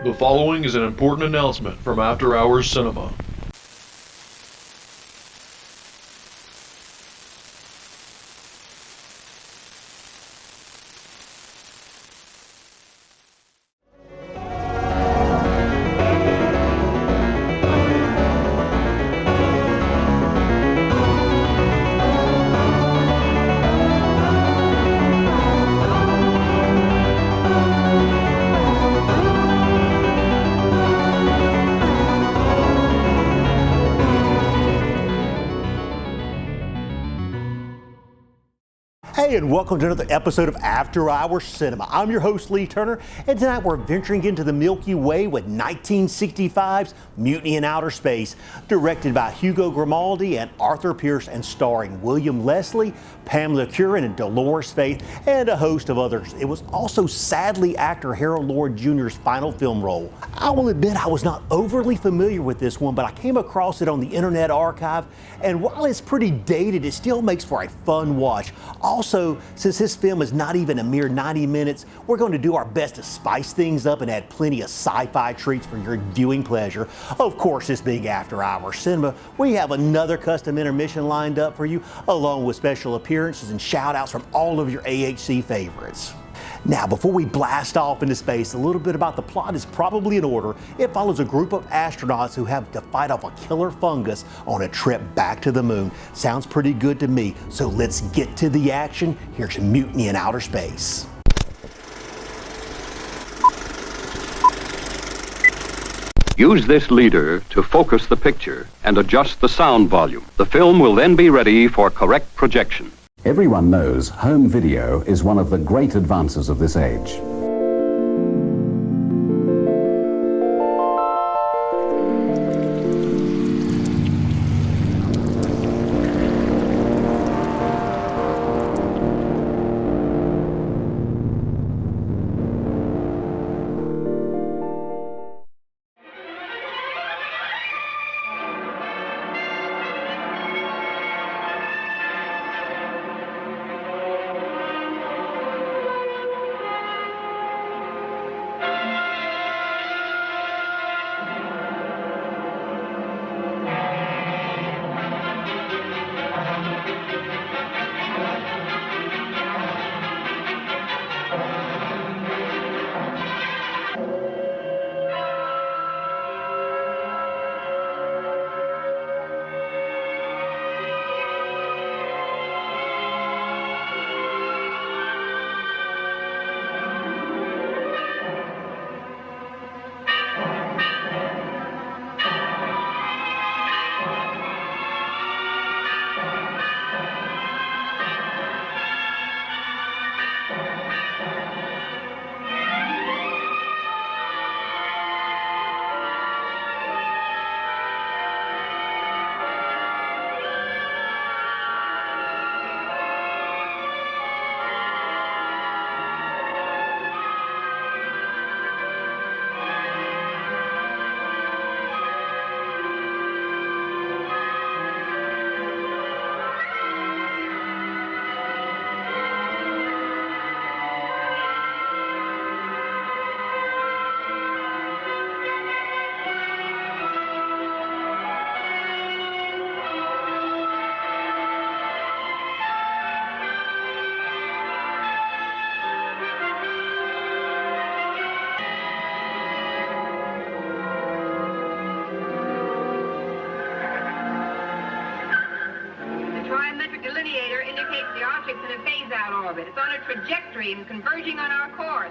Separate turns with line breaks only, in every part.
The following is an important announcement from After Hours Cinema.
Hey, and welcome to another episode of After Hours Cinema. I'm your host, Lee Turner, and tonight we're venturing into the Milky Way with 1965's Mutiny in Outer Space, directed by Hugo Grimaldi and Arthur Pierce and starring William Leslie, Pamela Curran, and Dolores Faith, and a host of others. It was also sadly actor Harold Lloyd Jr.'s final film role. I will admit I was not overly familiar with this one, but I came across it on the Internet Archive, and while it's pretty dated, it still makes for a fun watch. Also, since this film is not even a mere 90 minutes, we're going to do our best to spice things up and add plenty of sci-fi treats for your viewing pleasure. Of course, this being After Hours Cinema, we have another custom intermission lined up for you, along with special appearances and shout-outs from all of your AHC favorites. Now, before we blast off into space, a little bit about the plot is probably in order. It follows a group of astronauts who have to fight off a killer fungus on a trip back to the moon. Sounds pretty good to me, so let's get to the action. Here's Mutiny in Outer Space.
Use this leader to focus the picture and adjust the sound volume. The film will then be ready for correct projection.
Everyone knows home video is one of the great advances of this age.
It's on a trajectory and converging on our course.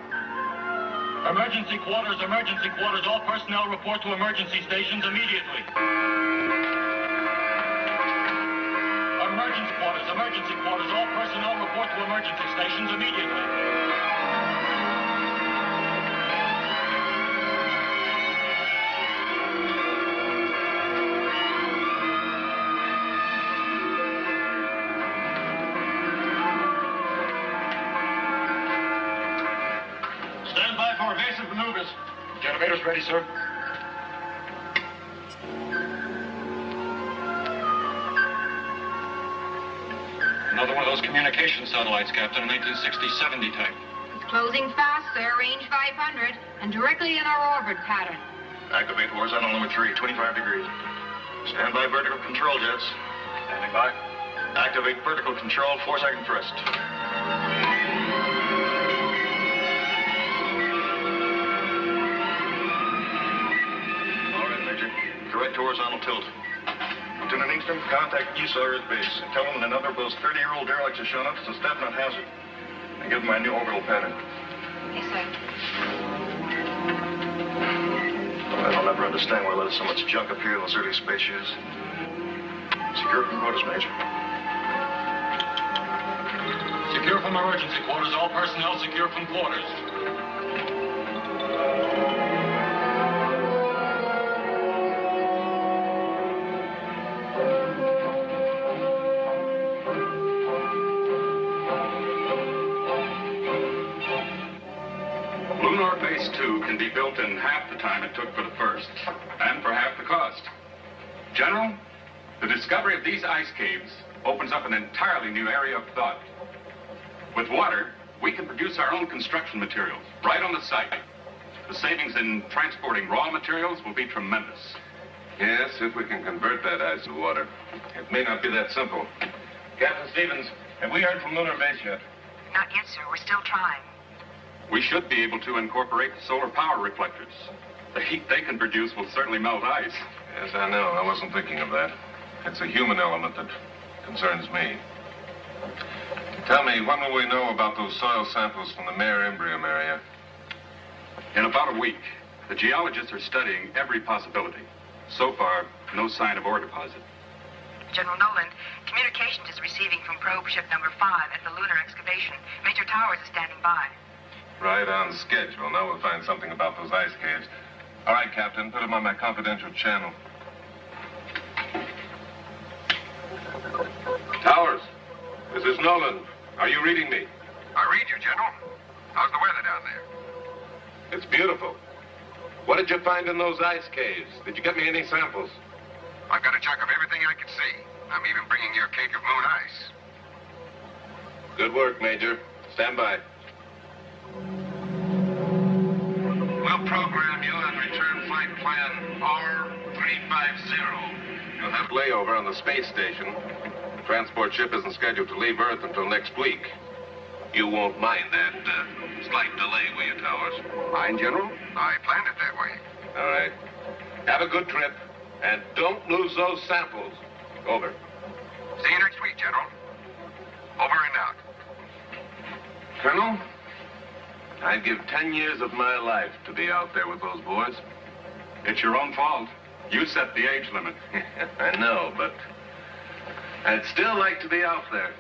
Emergency quarters, all personnel report to emergency stations immediately. Emergency quarters, all personnel report to emergency stations immediately. Stand by for evasive maneuvers. Generators ready, sir. Another one of those communication satellites, Captain, 1960-70 type.
It's closing fast, sir, range 500, and directly in our orbit pattern.
Activate horizontal number 3, 25 degrees. Stand by vertical control jets. Standing by. Activate vertical control, 4-second thrust. All right, Major. Correct horizontal tilt. Lieutenant Inkster, contact ESA Earth Base and tell them that another of those 30-year-old derelicts has shown up. It's a definite hazard. And give them my new orbital pattern.
Yes, sir.
I'll never understand why there's so much junk up here in those early space years. Secure from quarters, Major.
Secure from emergency quarters. All personnel secure from quarters.
Lunar Base 2 can be built in half the time it took for the first, and for half the cost. General, the discovery of these ice caves opens up an entirely new area of thought. With water, we can produce our own construction materials right on the site. The savings in transporting raw materials will be tremendous.
Yes, if we can convert that ice to water. It may not be that simple.
Captain Stevens, have we heard from Lunar Base yet?
Not yet, sir. We're still trying.
We should be able to incorporate solar power reflectors. The heat they can produce will certainly melt ice.
Yes, I know. I wasn't thinking of that. It's a human element that concerns me. Tell me, when will we know about those soil samples from the Mare Imbrium area?
In about a week, the geologists are studying every possibility. So far, no sign of ore deposit.
General Nolan, communications is receiving from probe ship number 5 at the lunar excavation. Major Towers is standing by.
Right on schedule. Now we'll find something about those ice caves. All right, Captain, put them on my confidential channel. Towers, this is Nolan. Are you reading me?
I read you, General. How's the weather down there?
It's beautiful. What did you find in those ice caves? Did you get me any samples?
I've got a chunk of everything I can see. I'm even bringing you a cake of moon ice.
Good work, Major. Stand by.
We'll program you and return flight plan R350.
You'll have layover on the space station. The transport ship isn't scheduled to leave Earth until next week. You won't mind that slight delay, will you, Towers?
Mind, General? I planned it that way.
All right. Have a good trip, and don't lose those samples. Over.
See you next week, General. Over and out.
Colonel, I'd give 10 years of my life to be out there with those boys.
It's your own fault. You set the age limit.
I know, but I'd still like to be out there.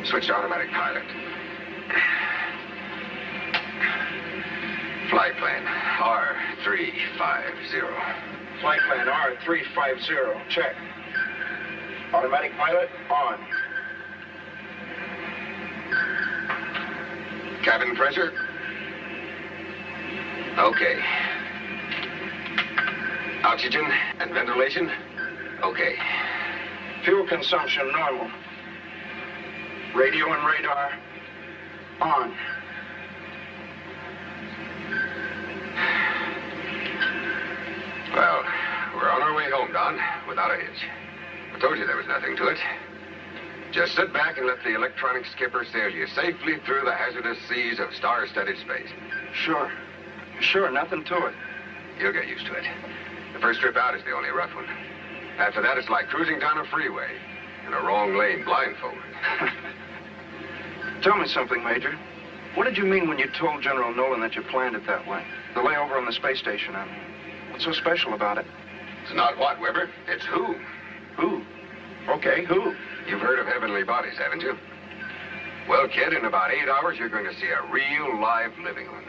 Switch to automatic pilot. Flight plan R350.
Flight plan R350. Check. Automatic pilot on.
Cabin pressure? Okay. Oxygen and ventilation? Okay.
Fuel consumption normal. Radio and radar on.
Well, we're on our way home, Don, without a hitch. I told you there was nothing to it. Just sit back and let the electronic skipper sail you safely through the hazardous seas of star-studded space.
Sure. Sure, nothing to it.
You'll get used to it. The first trip out is the only rough one. After that, it's like cruising down a freeway. in a wrong lane blindfolded.
Tell me something, Major. What did you mean when you told General Nolan that you planned it that way? The layover on the space station, I mean. What's so special about it?
It's not what, Weber. It's who.
Who? Okay, who?
You've heard of heavenly bodies, haven't you? Well, kid, in about 8 hours, you're going to see a real, live, living one.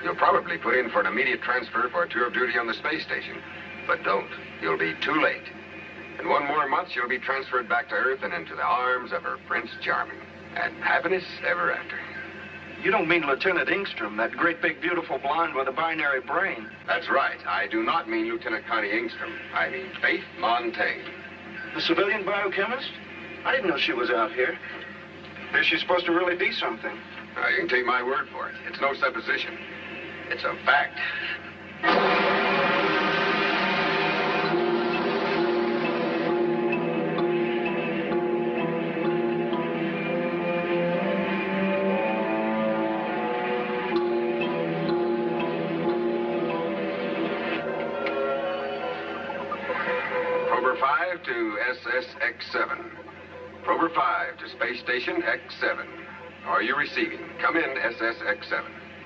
You'll probably put in for an immediate transfer for a tour of duty on the space station. But don't. You'll be too late. In 1 more month, you'll be transferred back to Earth and into the arms of her Prince Charming. And happiness ever after.
You don't mean Lieutenant Ingstrom, that great big beautiful blonde with a binary brain.
That's right. I do not mean Lieutenant Connie Ingstrom. I mean Faith Montaigne.
The civilian biochemist? I didn't know she was out here. Guess she's supposed to really be something.
You can take my word for it. It's no supposition. It's a fact. Prober 5 to SSX-7. Prober 5 to Space Station X-7. Are you receiving? Come in, SSX-7.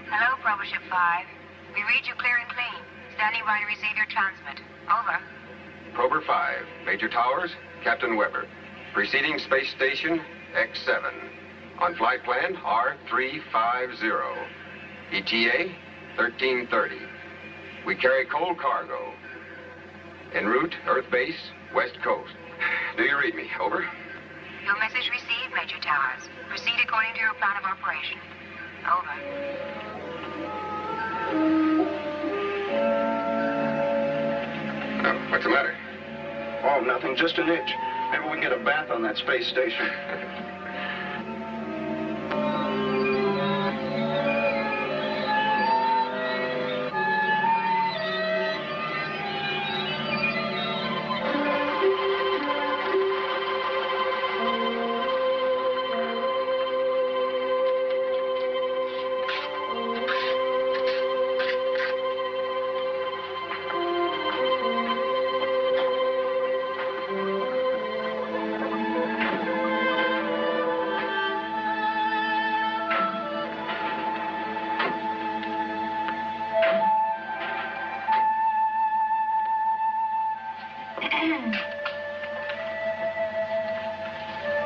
Hello, Prober Ship 5. We read you clear and clean. Standing by to receive your transmit. Over.
Prober 5, Major Towers, Captain Weber. Preceding Space Station X-7. On flight plan R350. ETA 1330. We carry coal cargo. En route, Earth Base, West Coast. Do you read me? Over.
Your message received, Major Towers. Proceed according to your plan of operation. Over.
What's the matter?
Oh, nothing. Just an itch. Maybe we can get a bath on that space station.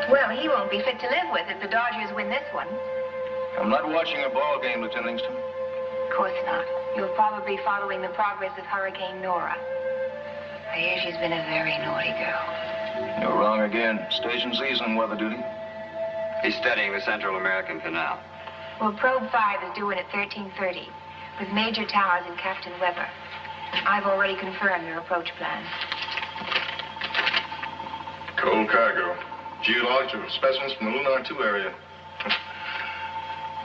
Well, he won't be fit to live with if the Dodgers win this one.
I'm not watching a ball game, Lieutenant Ingstrom.
Of course not. You'll probably be following the progress of Hurricane Nora. I hear she's been a very naughty girl.
You're wrong again. Station Z's on weather duty.
He's studying the Central American Canal.
Well, Probe 5 is due in at 1330 with Major Towers and Captain Weber. I've already confirmed their approach plan.
Coal cargo. Geological specimens from the Lunar 2 area.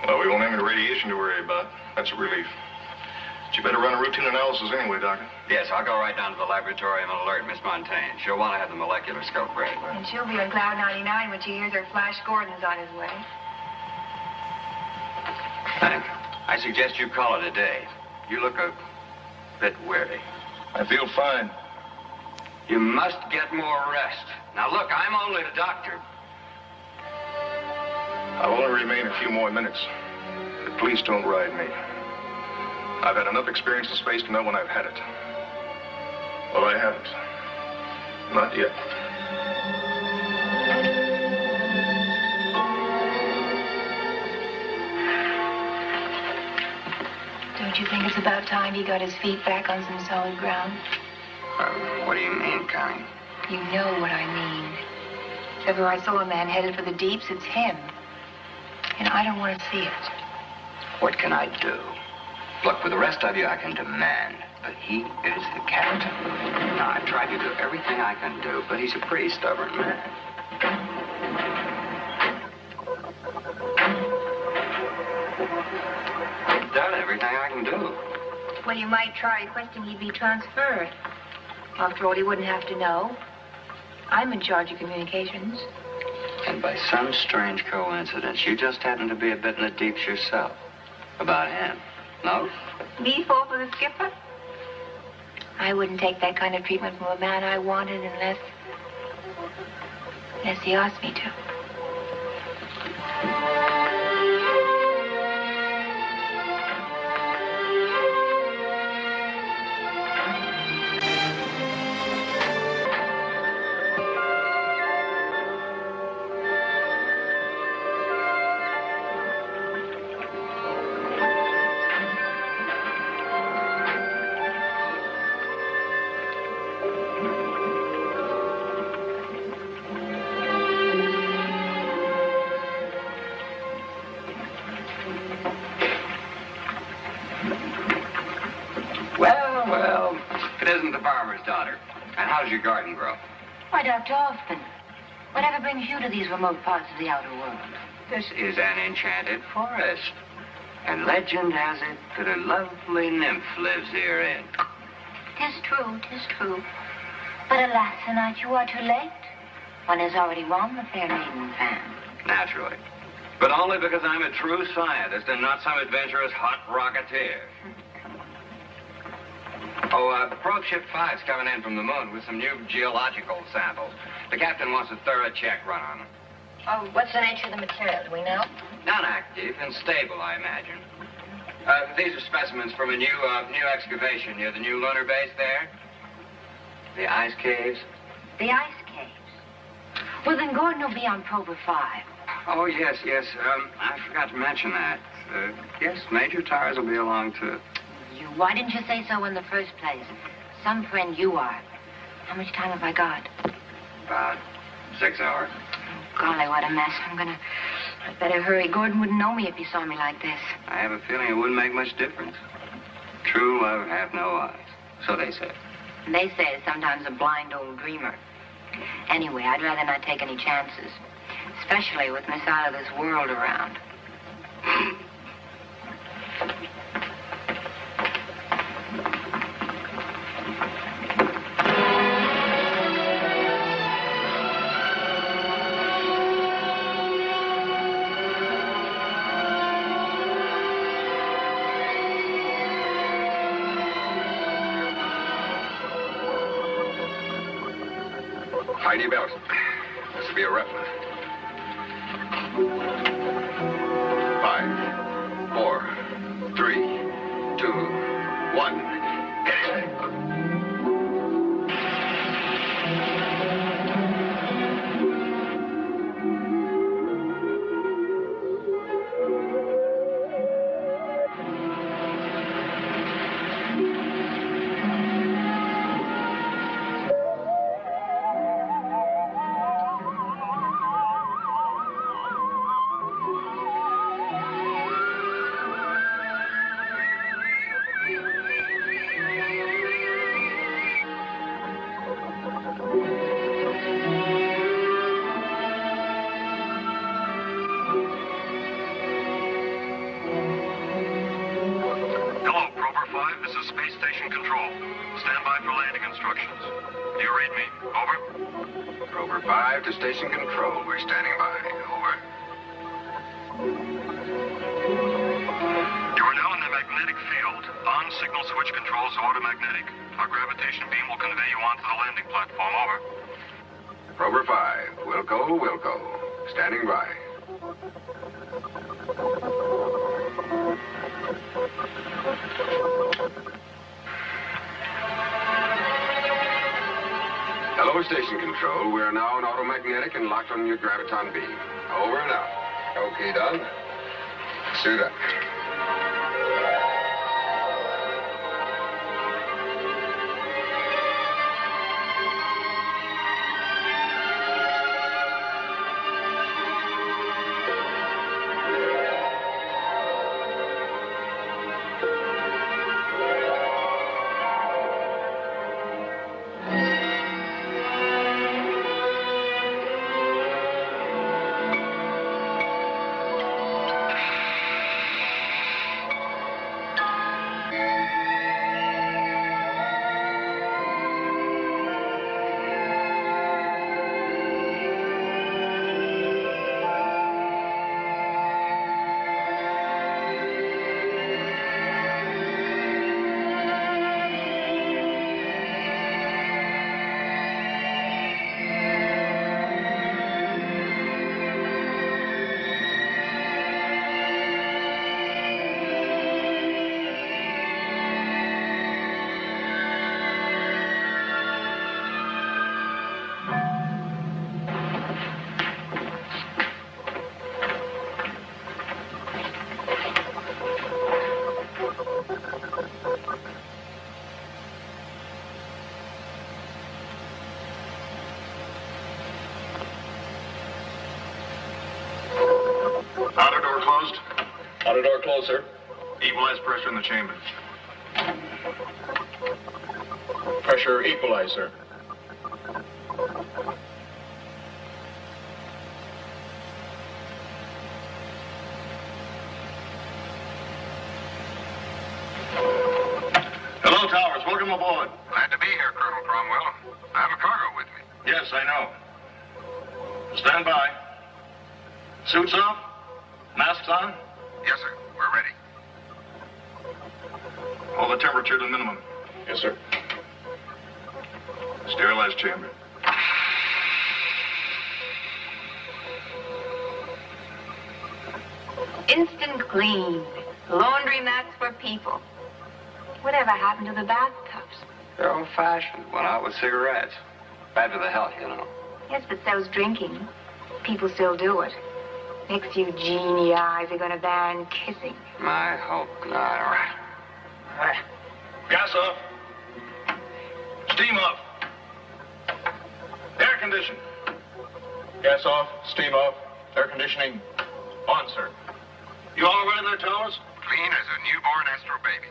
Well, we won't have any radiation to worry about. That's a relief. But you better run a routine analysis anyway, Doctor.
Yes, I'll go right down to the laboratory and alert Miss Montaigne. She'll want to have the molecular scope ready.
And she'll be on cloud 99 when she hears her Flash Gordon's on his way.
Hank, I suggest you call it a day. You look a bit weary.
I feel fine.
You must get more rest. Now, look, I'm only the doctor.
I'll only remain a few more minutes. But please don't ride me. I've had enough experience in space to know when I've had it. Well, I haven't. Not yet.
Don't you think it's about time he got his feet back on some solid ground?
What do you mean, Connie?
You know what I mean. If ever I saw a man headed for the deeps, it's him. And I don't want to see it.
What can I do? Look, with the rest of you, I can demand. But he is the captain. Now, I've tried to do everything I can do, but he's a pretty stubborn man. I've done everything I can do.
Well, you might try requesting he be transferred. After all, he wouldn't have to know. I'm in charge of communications.
And by some strange coincidence, you just happen to be a bit in the deeps yourself. About him. No?
Me fall for the skipper? I wouldn't take that kind of treatment from a man I wanted unless... Yes, he asked me to.
Well, well, if it isn't the farmer's daughter. And how's your garden grow?
Why, Dr. Hoffman, whatever brings you to these remote parts of the outer world?
This is an enchanted forest. And legend has it that a lovely nymph lives herein.
'Tis true, 'tis true. But alas, tonight you are too late. One has already won the fair maiden fan.
Naturally. But only because I'm a true scientist and not some adventurous hot rocketeer. Probe Ship 5's coming in from the moon with some new geological samples. The captain wants a thorough check run on them.
Oh, what's the nature of the material? Do we know?
Non-active and stable, I imagine. These are specimens from a new excavation near the new lunar base there. The ice caves.
The ice caves? Well, then Gordon will be on Prober 5.
Oh, yes. I forgot to mention that. Yes, Major Tars will be along, too.
Why didn't you say so in the first place? Some friend you are. How much time have I got?
About 6 hours.
Golly, what a mess. I'd better hurry. Gordon wouldn't know me if he saw me like this.
I have a feeling it wouldn't make much difference. True love hath no eyes. So they say.
They say it's sometimes a blind old dreamer. Anyway, I'd rather not take any chances. Especially with Miss out of this world around.
Tidy belt. This will be a rough one. 5, 4, 3, 2, 1. Hit it.
Space Station Control. Stand by for landing instructions. Do you read me? Over.
Rover 5 to Station Control. We're standing by. Over.
You are now in the magnetic field. On signal switch controls automagnetic. Our gravitation beam will convey you onto the landing platform. Over.
Rover 5. Wilco. Standing by. Hello, Station Control. We are now on automagnetic and locked on your graviton beam. Over and out. Okay, done. Suit up.
Outer door closed, sir. Equalize pressure in the chamber. Pressure equalized, sir. Hello, Towers. Welcome aboard.
Glad to be here, Colonel Cromwell. I have a cargo with me.
Yes, I know. Stand by. Suits off? Masks on?
Yes, sir. We're ready.
Hold the temperature to the minimum. Yes, sir. Sterilized chamber.
Instant clean. Laundry mats for people. Whatever happened to the bathtubs?
They're old-fashioned. Went out with cigarettes. Bad for the health, you know.
Yes, but so's drinking. People still do it. Next few genie eyes are gonna ban kissing.
I hope not. All right.
Gas off. Steam off. Air condition. Gas off. Steam off. Air conditioning on, sir. You all ready there, Towers?
Clean as a newborn Astro baby.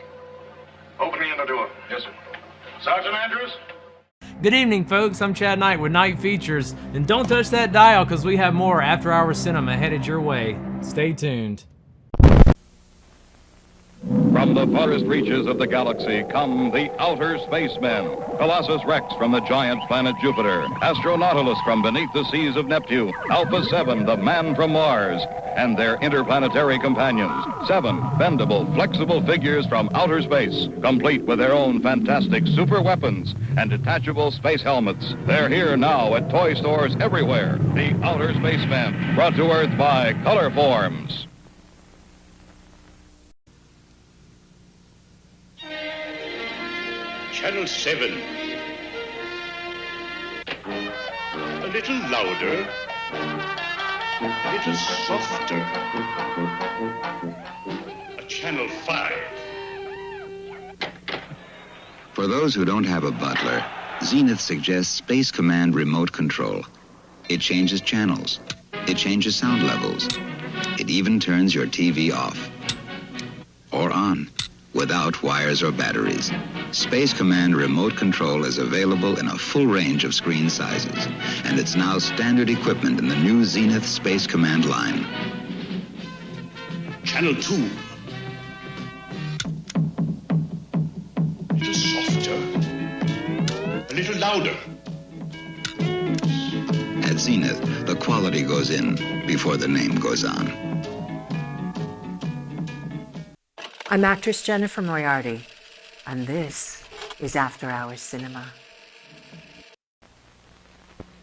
Open the inner door. Yes, sir. Sergeant Andrews?
Good evening, folks. I'm Chad Knight with Night Features. And don't touch that dial because we have more After Hours Cinema headed your way. Stay tuned.
From the farthest reaches of the galaxy come the Outer Spacemen. Colossus Rex from the giant planet Jupiter. Astronautilus from beneath the seas of Neptune. Alpha 7, the man from Mars. And their interplanetary companions. 7 bendable, flexible figures from outer space, complete with their own fantastic super weapons and detachable space helmets. They're here now at toy stores everywhere. The Outer Spacemen, brought to Earth by Color Forms.
Channel 7. A little louder. A little softer. A Channel 5.
For those who don't have a butler, Zenith suggests Space Command Remote Control. It changes channels. It changes sound levels. It even turns your TV off. Or on, without wires or batteries. Space Command Remote Control is available in a full range of screen sizes, and it's now standard equipment in the new Zenith Space Command line.
Channel 2. A little softer. A little louder.
At Zenith, the quality goes in before the name goes on.
I'm actress Jennifer Moriarty, and this is After Hours Cinema.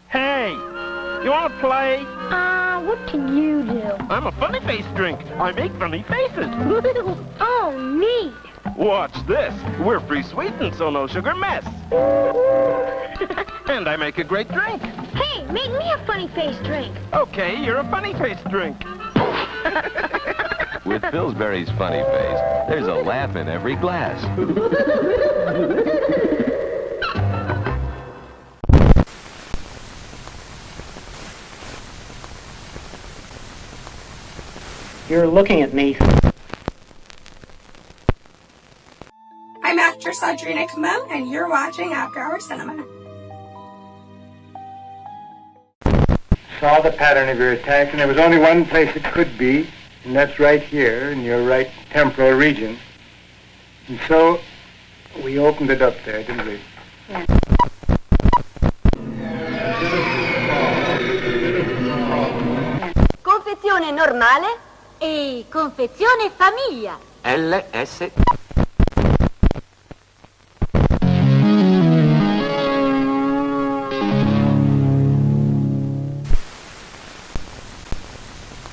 Hey, you want to play?
What can you do?
I'm a funny face drink. I make funny faces.
Oh, neat.
Watch this. We're free sweetened, so no sugar mess. And I make a great drink.
Hey, make me a funny face drink.
Okay, you're a funny face drink.
With Pillsbury's funny face, there's a laugh in every glass.
You're looking at me.
I'm actress Audrina Kamel, and you're watching After Hours Cinema.
Saw the pattern of your attack, and there was only one place it could be, and that's right here in your right temporal region. And so we opened it up there, didn't we?
Yeah.
Confezione normale e confezione famiglia.
LS.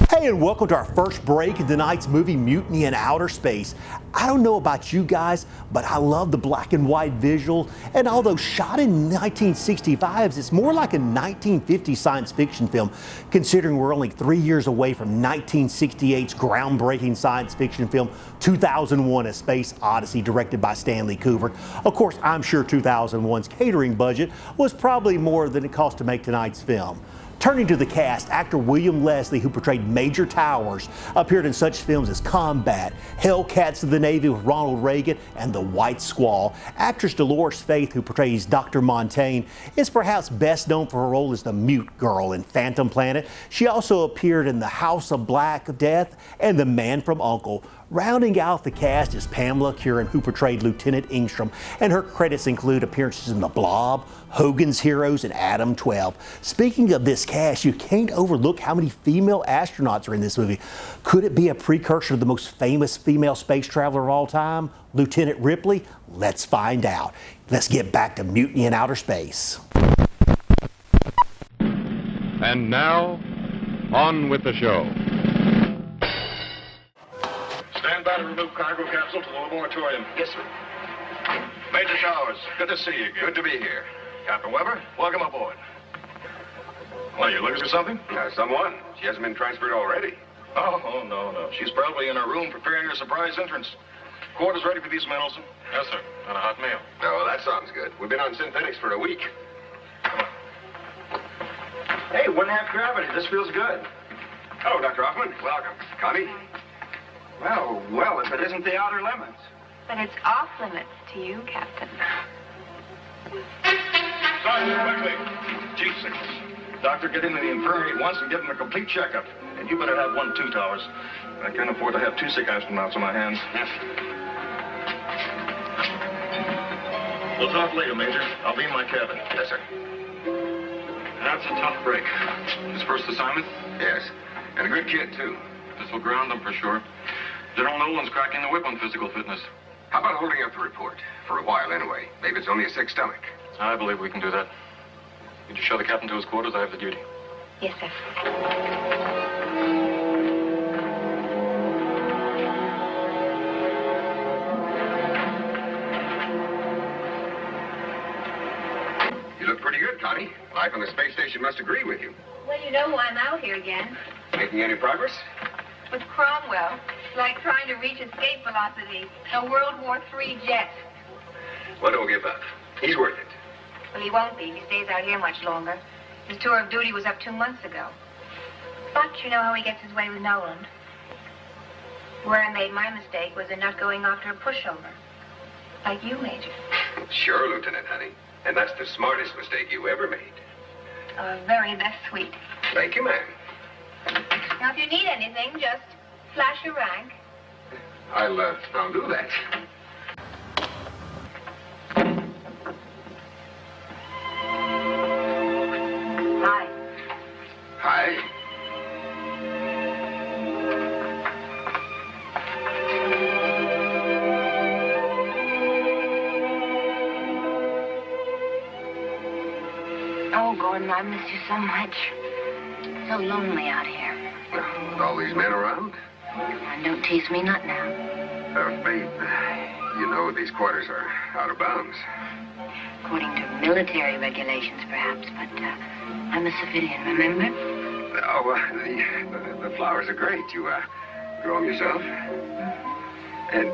Hey, and welcome to our first break in tonight's movie, Mutiny in Outer Space. I don't know about you guys, but I love the black and white visual. And although shot in 1965s, it's more like a 1950 science fiction film, considering we're only 3 years away from 1968's groundbreaking science fiction film, 2001: A Space Odyssey, directed by Stanley Kubrick. Of course, I'm sure 2001's catering budget was probably more than it cost to make tonight's film. Turning to the cast, actor William Leslie, who portrayed Major Towers, appeared in such films as Combat, Hellcats of the Navy with Ronald Reagan, and The White Squall. Actress Dolores Faith, who portrays Dr. Montaigne, is perhaps best known for her role as the Mute Girl in Phantom Planet. She also appeared in The House of Black Death and The Man from U.N.C.L.E. Rounding out the cast is Pamela Curran, who portrayed Lieutenant Ingstrom, and her credits include appearances in The Blob, Hogan's Heroes, and Adam 12. Speaking of this cast, you can't overlook how many female astronauts are in this movie. Could it be a precursor to the most famous female space traveler of all time, Lieutenant Ripley? Let's find out. Let's get back to Mutiny in Outer Space.
And now, on with the show.
Stand by to remove cargo capsule to the laboratorium. Yes, sir. Major Towers, good to see you again.
Good to be here.
Captain Weber, welcome aboard. Well, you looking for something?
Someone. She hasn't been transferred already.
Oh, no. She's probably in her room preparing her surprise entrance. Quarters ready for these men, Olson?
Yes, sir. On a hot meal.
Oh, that sounds good. We've been on synthetics for a week.
Hey, 1.5 gravity. This feels good.
Oh, Dr. Hoffman, welcome. Connie?
Well, if it isn't the outer limits.
But it's off limits to you, Captain.
Sergeant, quickly. G6. Doctor, get into the infirmary at once and give him a complete checkup. And you better have 1 2 Towers. I can't afford to have 2 sick astronauts on my hands.
Yes.
We'll talk later, Major. I'll be in my cabin.
Yes, sir.
That's a tough break. His first assignment?
Yes. And a good kid, too.
This will ground him for sure. General Nolan's cracking the whip on physical fitness.
How about holding up the report? For a while, anyway. Maybe it's only a sick stomach.
I believe we can do that. Could you show the captain to his quarters? I have the duty.
Yes, sir.
You look pretty good, Connie. Life on the space station must agree with you.
Well, you know why I'm out here again.
Making any progress?
With Cromwell. It's like trying to reach escape velocity. A World War III jet.
Well, don't give up. He's worth it.
Well, he won't be if he stays out here much longer. His tour of duty was up 2 months ago. But you know how he gets his way with Nolan. Where I made my mistake was in not going after a pushover. Like you, Major.
Sure, Lieutenant, honey. And that's the smartest mistake you ever made.
Very best sweet.
Thank you, ma'am.
Now, if you need anything, just flash your rank.
I'll do that.
Hi.
Hi.
Oh, Gordon, I miss you so much. So lonely out here.
With all these men around?
And don't tease me not now.
Babe, you know these quarters are out of bounds.
According to military regulations, perhaps, but I'm a civilian, remember?
Oh, the flowers are great. You grow them yourself? And,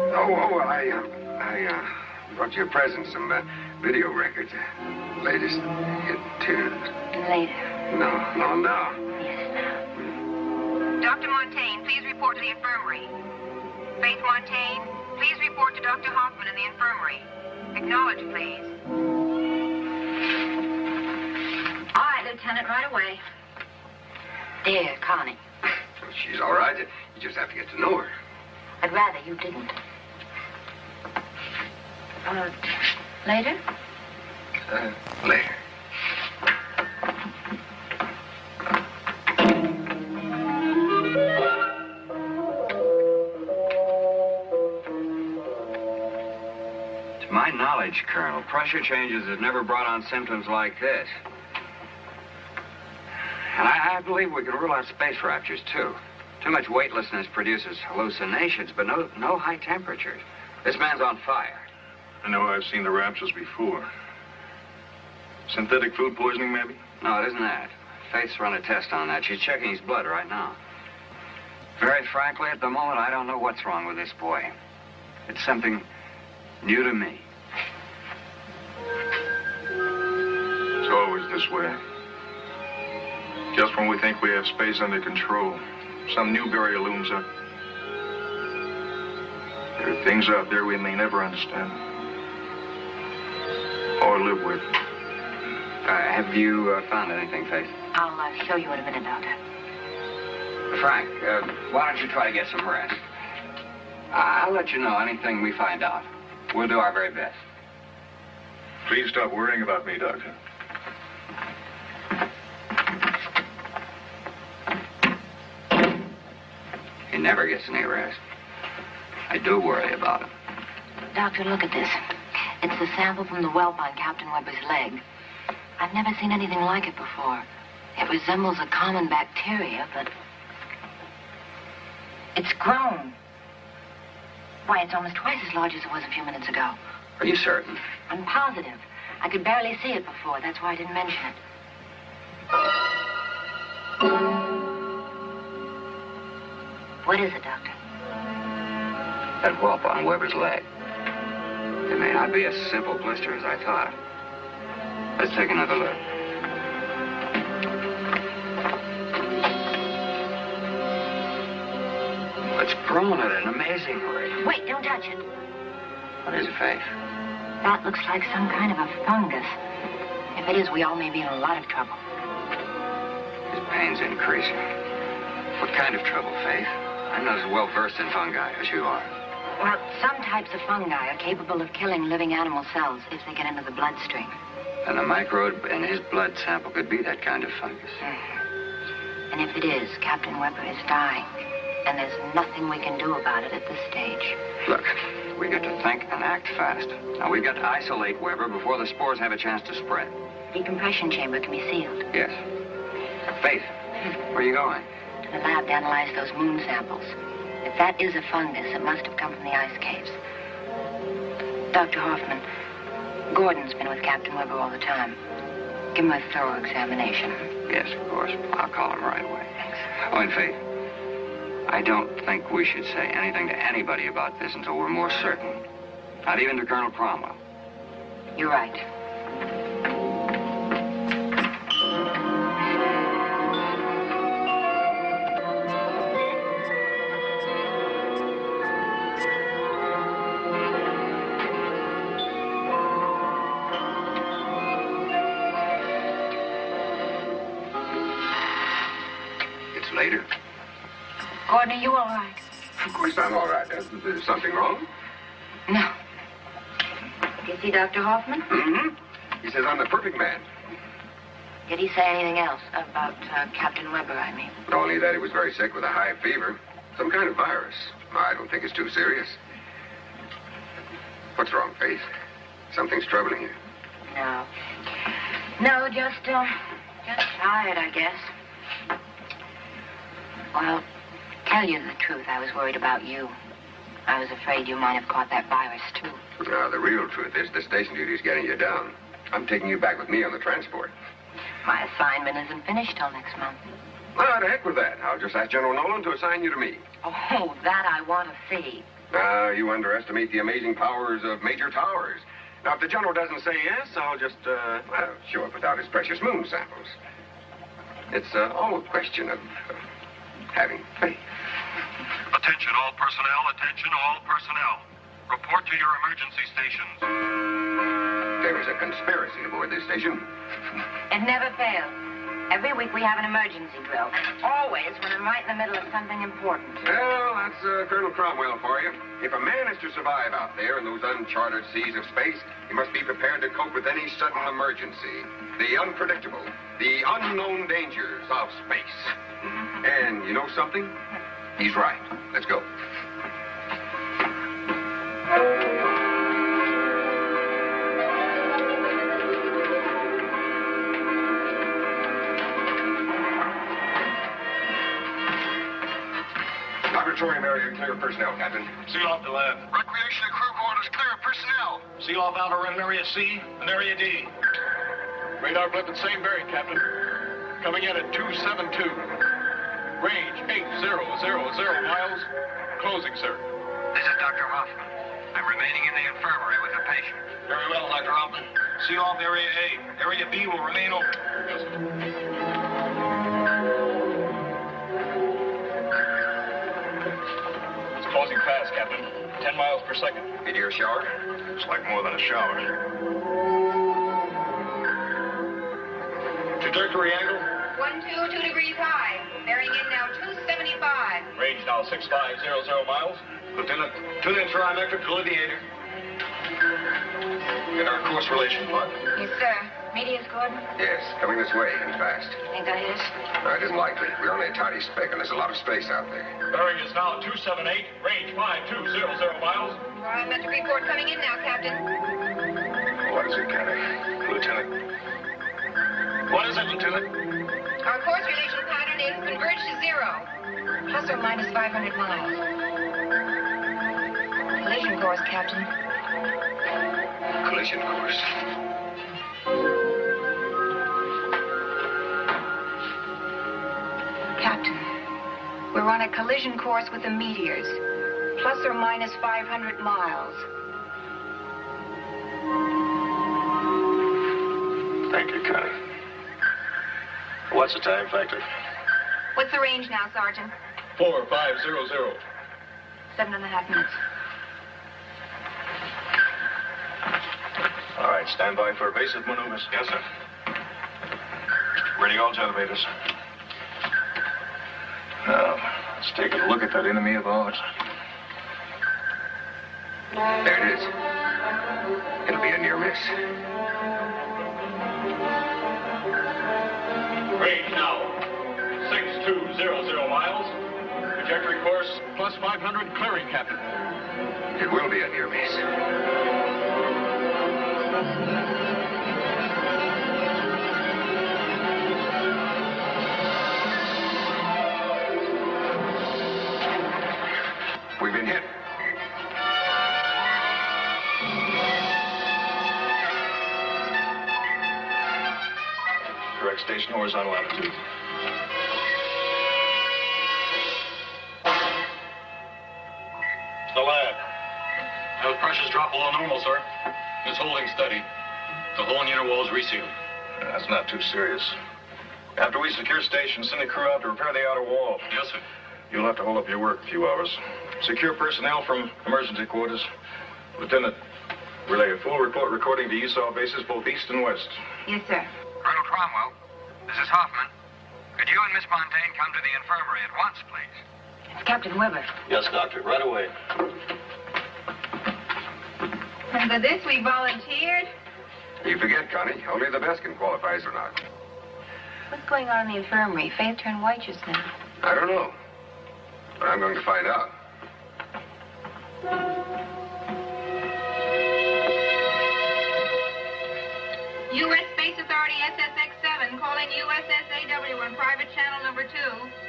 I brought you a present, some video records. Latest hit tunes.
Later.
No.
Yes, now. Dr. Montaigne, please report to the infirmary. Faith Montaigne, please report to Dr. Hoffman in the infirmary. Acknowledge, please. All right, Lieutenant, right away. Dear Connie.
She's all right. You just have to get to know her.
I'd rather you didn't. Later?
Later.
To my knowledge, Colonel, pressure changes have never brought on symptoms like this. And I believe we can rule out space raptures, too. Too much weightlessness produces hallucinations, but no high temperatures. This man's on fire.
I know I've seen the raptures before. Synthetic food poisoning, maybe?
No, it isn't that. Faith's run a test on that. She's checking his blood right now. Very frankly, at the moment, I don't know what's wrong with this boy. It's something new to me.
It's always this way. Just when we think we have space under control, some new barrier looms up. There are things out there we may never understand or live with.
Have you found anything, Faith?
I'll show you in a minute, Doctor.
Frank, why don't you try to get some rest? I'll let you know anything we find out. We'll do our very best.
Please stop worrying about me, Doctor.
He never gets any rest. I do worry about him.
Doctor, look at this. It's the sample from the whelp on Captain Weber's leg. I've never seen anything like it before. It resembles a common bacteria, but it's grown. Why, it's almost twice as large as it was a few minutes ago.
Are you certain?
I'm positive. I could barely see it before. That's why I didn't mention it. What is it, Doctor?
That whelp on Weber's leg. It may not be as simple blister as I thought. Let's take another look. It's grown at an amazing rate.
Wait, don't touch it.
What is it, Faith?
That looks like some kind of a fungus. If it is, we all may be in a lot of trouble.
His pain's increasing. What kind of trouble, Faith? I'm not as well versed in fungi as you are.
Well, some types of fungi are capable of killing living animal cells if they get into the bloodstream.
And the microbe in his blood sample could be that kind of fungus.
And if it is, Captain Weber is dying. And there's nothing we can do about it at this stage.
Look, we got to think and act fast. Now, we've got to isolate Weber before the spores have a chance to spread.
Decompression chamber can be sealed.
Yes. Faith, where are you going?
To the lab to analyze those moon samples. If that is a fungus, it must have come from the ice caves. Dr. Hoffman, Gordon's been with Captain Weber all the time. Give him a thorough examination.
Yes, of course. I'll call him right away. Thanks. Oh, and Faith, I don't think we should say anything to anybody about this until we're more certain. Not even to Colonel Cromwell.
You're right.
It's later.
Gordon, are you all right?
Of course I'm all right. Is something wrong?
No. Did you see Dr. Hoffman?
Mm-hmm. He says I'm the perfect man.
Did he say anything else about Captain Weber, I mean?
Only that he was very sick with a high fever. Some kind of virus. I don't think it's too serious. What's wrong, Faith? Something's troubling you.
No. No, just tired, I guess. Well, tell you the truth, I was worried about you. I was afraid you might have caught that virus, too.
No, the real truth is the station duty's getting you down. I'm taking you back with me on the transport.
My assignment isn't finished till next month.
Ah, to heck with that. I'll just ask General Nolan to assign you to me.
Oh, that I want to see.
Now, you underestimate the amazing powers of Major Towers. Now, if the General doesn't say yes, I'll just, show up without his precious moon samples. It's all a question of having faith.
Attention all personnel, attention all personnel. Report to your emergency stations.
There is a conspiracy aboard this station.
It never fails. Every week we have an emergency drill. Always when I'm right in the middle of something important.
Well, that's Colonel Cromwell for you. If a man is to survive out there in those uncharted seas of space, he must be prepared to cope with any sudden emergency. The unpredictable, the unknown dangers of space. And you know something? He's right. Let's go. Laboratorium area clear of personnel, Captain.
Seal off the lab.
Recreation and crew quarters clear of personnel.
Seal off outer rim area C and area D. Radar blip at same bearing, Captain. Coming in at 272. Range 8000 miles. Closing, sir.
This is Dr. Hoffman. I'm remaining in the infirmary with a patient.
Very well, Dr. Hoffman. Seal off area A. Area B will remain open. Closing fast, Captain. 10 miles per second.
Need your shower?
It's like more than a shower. Trajectory angle?
122 degrees high. Bearing in now 275.
Range now 6500 miles. Lieutenant, tune in trimetric delineator. Get our course relation plot.
Yes, sir. Media's good.
Yes, coming this way and fast.
Think I hit us?
No, it isn't likely. We're only a tiny speck, and there's a lot of space out there.
Bearing is now 278. Range 5200 miles.
Trimetric report coming in now, Captain.
What is it, Kenny? Lieutenant? What is it, Lieutenant?
Our course relation pattern is converged to 0. Plus or minus 500 miles. Collision course, Captain.
Collision course.
Captain, we're on a collision course with the meteors. Plus or minus 500 miles.
Thank you, Connie. What's the time factor?
What's the range now, Sergeant?
4500.
7.5 minutes.
All right, stand by for evasive maneuvers. Yes, sir. Ready all elevators. Now, let's take a look at that enemy of ours.
There it is. It'll be a near miss.
Range now, 6200 miles. Trajectory course, plus 500, clearing, Captain.
It will be a near miss. We've been hit.
Correct station horizontal attitude. The lab. Those pressures drop below normal, sir. It's holding steady. The whole inner wall is resealed. That's not too serious. After we secure station, send a crew out to repair the outer wall. Yes, sir. You'll have to hold up your work a few hours. Secure personnel from emergency quarters. Lieutenant, relay a full report recording to Esau bases both east and west.
Yes, sir.
Colonel Cromwell, this is Hoffman. Could you and Miss Montaigne come to the infirmary at once, please?
It's Captain Weber.
Yes, Doctor. Right away.
And for this, we volunteered.
You forget, Connie. Only the best can qualify as or not.
What's going on in the infirmary? Faith turned white just now.
I don't know. But I'm going to find out.
U.S. Space Authority SSX-7 calling USSAW on private channel number 2.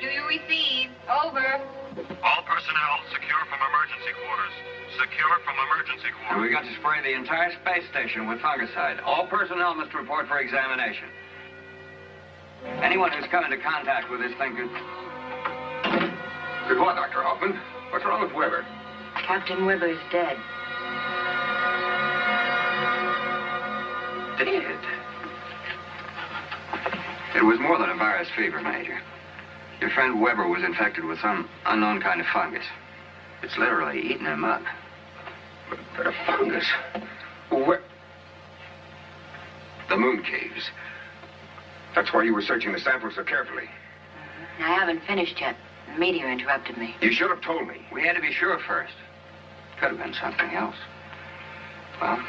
Do you receive? Over.
All personnel secure from emergency quarters. Secure from emergency
And
quarters.
we got to spray the entire space station with fungicide. All personnel must report for examination. Anyone who's come into contact with this thing could...
Good what, Dr. Hoffman? What's wrong with Weber?
Captain Weber's dead.
Dead. It was more than a virus fever, Major. Your friend Weber was infected with some unknown kind of fungus. It's literally eaten him up.
But a fungus? Where? The moon caves. That's why you were searching the sample so carefully.
I haven't finished yet. The meteor interrupted me.
You should have told me.
We had to be sure first. Could have been something else. Well,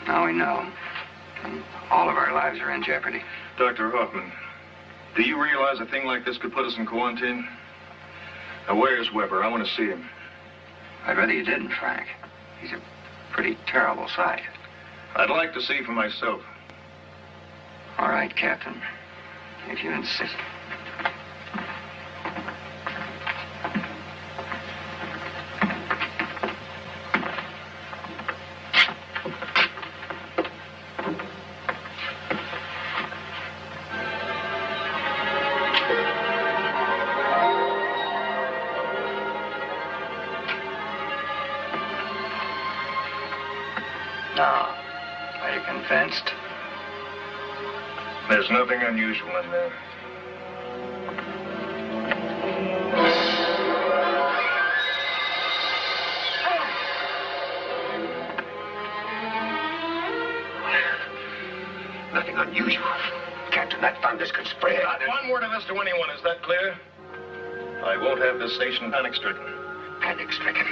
now we know. And all of our lives are in jeopardy.
Dr. Hoffman, do you realize a thing like this could put us in quarantine? Now, where's Weber? I want to see him.
I'd rather you didn't, Frank. He's a pretty terrible sight.
I'd like to see for myself.
All right, Captain. If you insist. Now, are you convinced?
There's nothing unusual in there.
unusual. Captain, that fungus could spread.
Not one word of this to anyone, is that clear? I won't have this station panic-stricken.
Panic-stricken?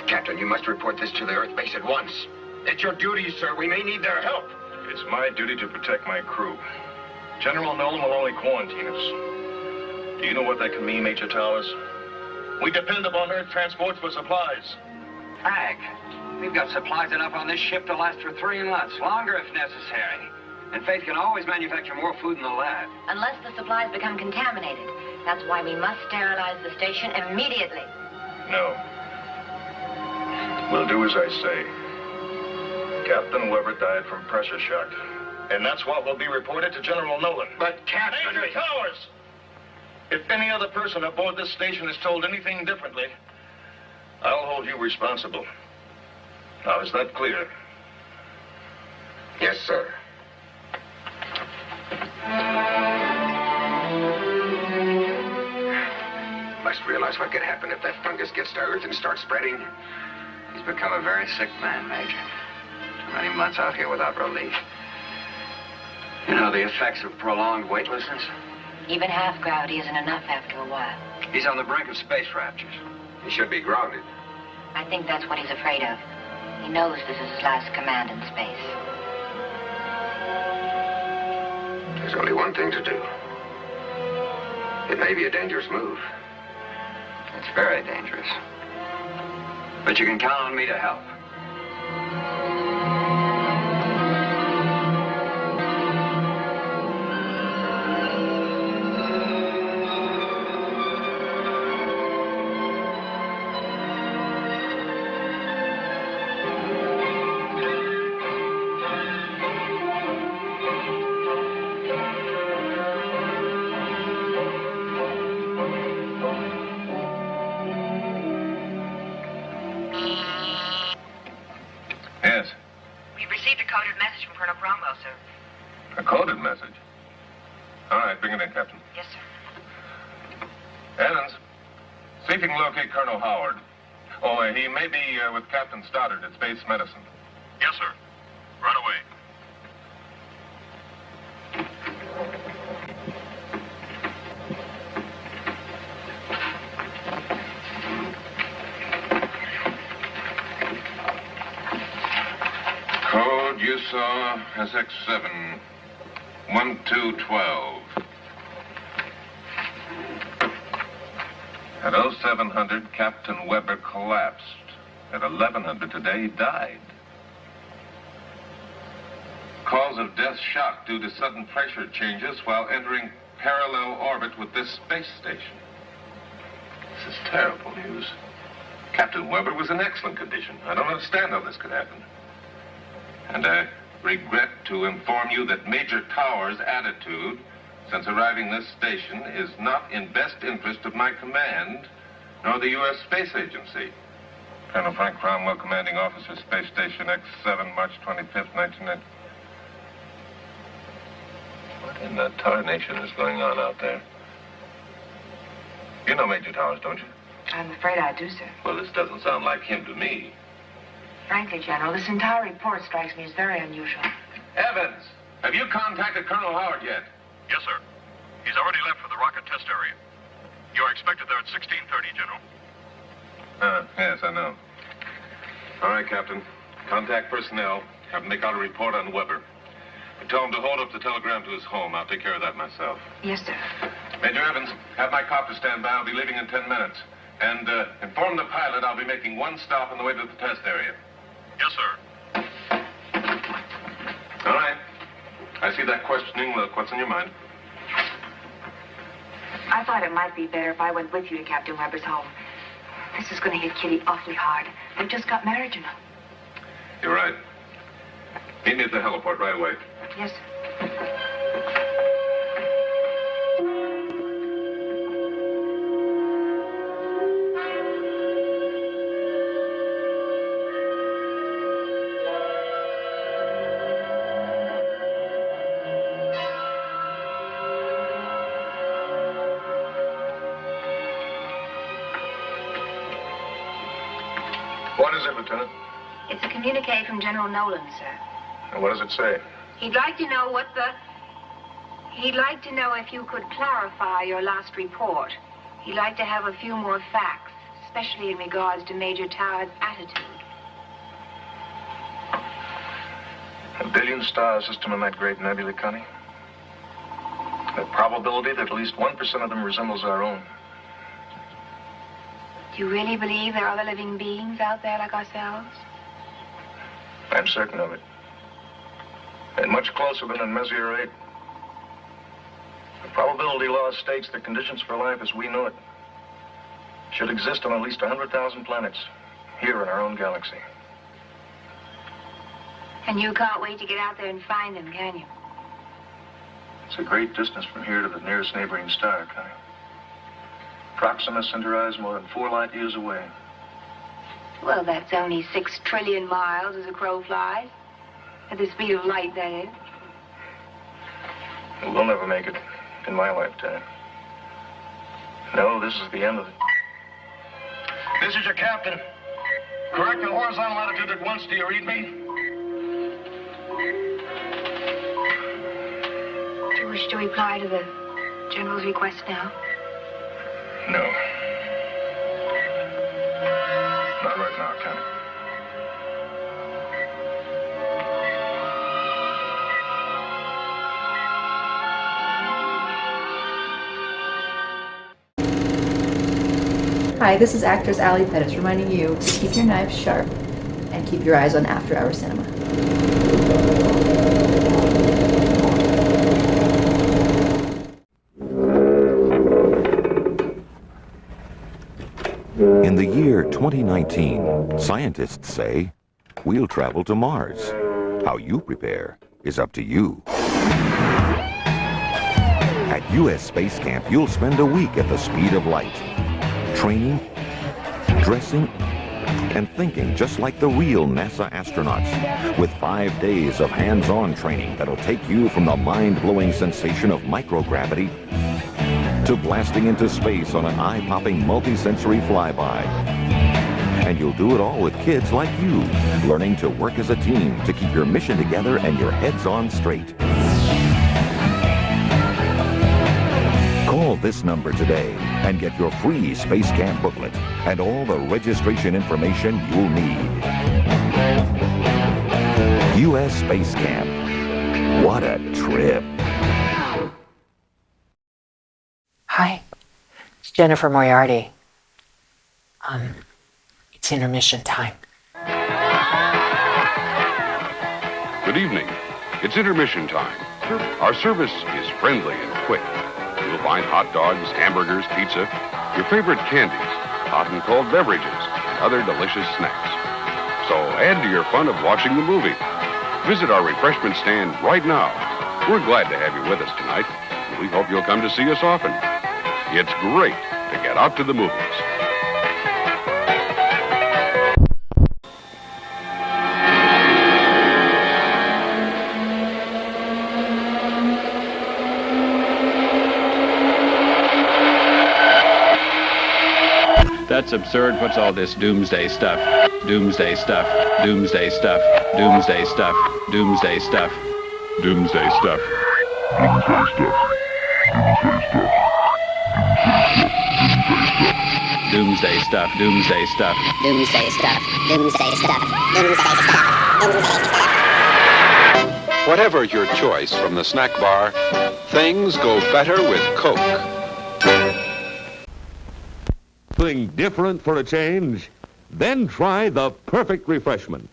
Captain, you must report this to the Earth base at once. It's your duty, sir. We may need their help.
It's my duty to protect my crew. General Nolan will only quarantine us. Do you know what that can mean, Major Towers? We depend upon Earth transports for supplies.
Frank, we've got supplies enough on this ship to last for 3 months, longer if necessary. And Faith can always manufacture more food in the lab.
Unless the supplies become contaminated. That's why we must sterilize the station immediately.
No. We'll do as I say. Captain Weber died from pressure shock. And that's what will be reported to General Nolan.
But Captain...
Major Towers! If any other person aboard this station is told anything differently, I'll hold you responsible. Now, is that clear?
Yes, sir. Must realize what could happen if that fungus gets to Earth and starts spreading.
He's become a very sick man, Major. Too many months out here without relief. You know the effects of prolonged weightlessness?
Even half gravity isn't enough after a while.
He's on the brink of space raptures.
He should be grounded.
I think that's what he's afraid of. He knows this is his last command in space.
There's only one thing to do. It may be a dangerous move.
It's very dangerous. But you can count on me to help.
Yes.
We've received a coded message from Colonel Cromwell, sir.
A coded message? All right, bring it in, Captain.
Yes, sir.
Evans, see if you can locate Colonel Howard. Oh, he may be with Captain Stoddard at Space Medicine.
Yes, sir. Right away.
Code you saw, SX7, 1212. At 0700, Captain Weber collapsed. At 1100 today, he died. Cause of death shock due to sudden pressure changes while entering parallel orbit with this space station. This is terrible news. Captain Weber was in excellent condition. I don't understand how this could happen. And I regret to inform you that Major Towers' attitude since arriving this station is not in best interest of my command, nor the U.S. Space Agency. Colonel Frank Cromwell, Commanding Officer, Space Station X7, March 25th, 1990. What in the tarnation is going on out there? You know Major Towers, don't you?
I'm afraid I do, sir.
Well, this doesn't sound like him to me.
Frankly, General, this entire report strikes me as very unusual.
Evans, have you contacted Colonel Howard yet?
Yes, sir. He's already left for the rocket test area. You're expected there at 16:30, General.
Yes, I know. All right, Captain. Contact personnel. Have them make out a report on Weber. Tell him to hold up the telegram to his home. I'll take care of that myself.
Yes, sir.
Major Evans, have my copter stand by. I'll be leaving in 10 minutes. And inform the pilot I'll be making one stop on the way to the test area.
Yes, sir.
All right. I see that questioning look. What's on your mind?
I thought it might be better if I went with you to Captain Weber's home. This is going to hit Kitty awfully hard. They just got married, you know.
You're right. Meet me at the heliport right away.
Yes, sir.
What is it, Lieutenant?
It's a communique from General Nolan, sir.
And what does it say?
He'd like to know He'd like to know if you could clarify your last report. He'd like to have a few more facts, especially in regards to Major Tower's attitude.
A billion-star system in that great nebula, Connie. The probability that at least 1% of them resembles our own.
Do you really believe there are other living beings out there like ourselves?
I'm certain of it. And much closer than in Messier 8. The probability law states that conditions for life as we know it should exist on at least 100,000 planets here in our own galaxy.
And you can't wait to get out there and find them, can you?
It's a great distance from here to the nearest neighboring star, Connie. Proxima Centauri is more than 4 light years away.
Well, that's only 6 trillion miles as a crow flies. At the speed of light, that is.
We'll never make it in my lifetime. No, this is the end of it. This is your captain. Correct the horizontal attitude at once. Do you read me?
Do you wish to reply to the General's request now?
No. Not right now, Connie.
Hi, this is actress Ali Pettis reminding you to keep your knives sharp and keep your eyes on After Hours Cinema.
In the year 2019, scientists say we'll travel to Mars. How you prepare is up to you. At U.S. Space Camp, you'll spend a week at the speed of light. Training, dressing, and thinking just like the real NASA astronauts, with 5 days of hands-on training that'll take you from the mind-blowing sensation of microgravity to blasting into space on an eye-popping multi-sensory flyby. And you'll do it all with kids like you, learning to work as a team to keep your mission together and your heads on straight. Call this number today and get your free Space Camp booklet and all the registration information you'll need. U.S. Space Camp. What a trip.
Hi, it's Jennifer Moriarty. It's intermission time.
Good evening. It's intermission time. Our service is friendly and quick. You'll find hot dogs, hamburgers, pizza, your favorite candies, hot and cold beverages, and other delicious snacks. So add to your fun of watching the movie. Visit our refreshment stand right now. We're glad to have you with us tonight. We hope you'll come to see us often. It's great to get out to the movies.
That's absurd. What's all this doomsday stuff? Doomsday stuff. Doomsday stuff. Doomsday stuff. Doomsday stuff. Doomsday stuff. Doomsday stuff. Doomsday stuff. Doomsday stuff.
Doomsday stuff. Doomsday stuff. Doomsday stuff. Doomsday stuff.
Whatever your choice from the snack bar, things go better with Coke.
Something different for a change? Then try the perfect refreshment.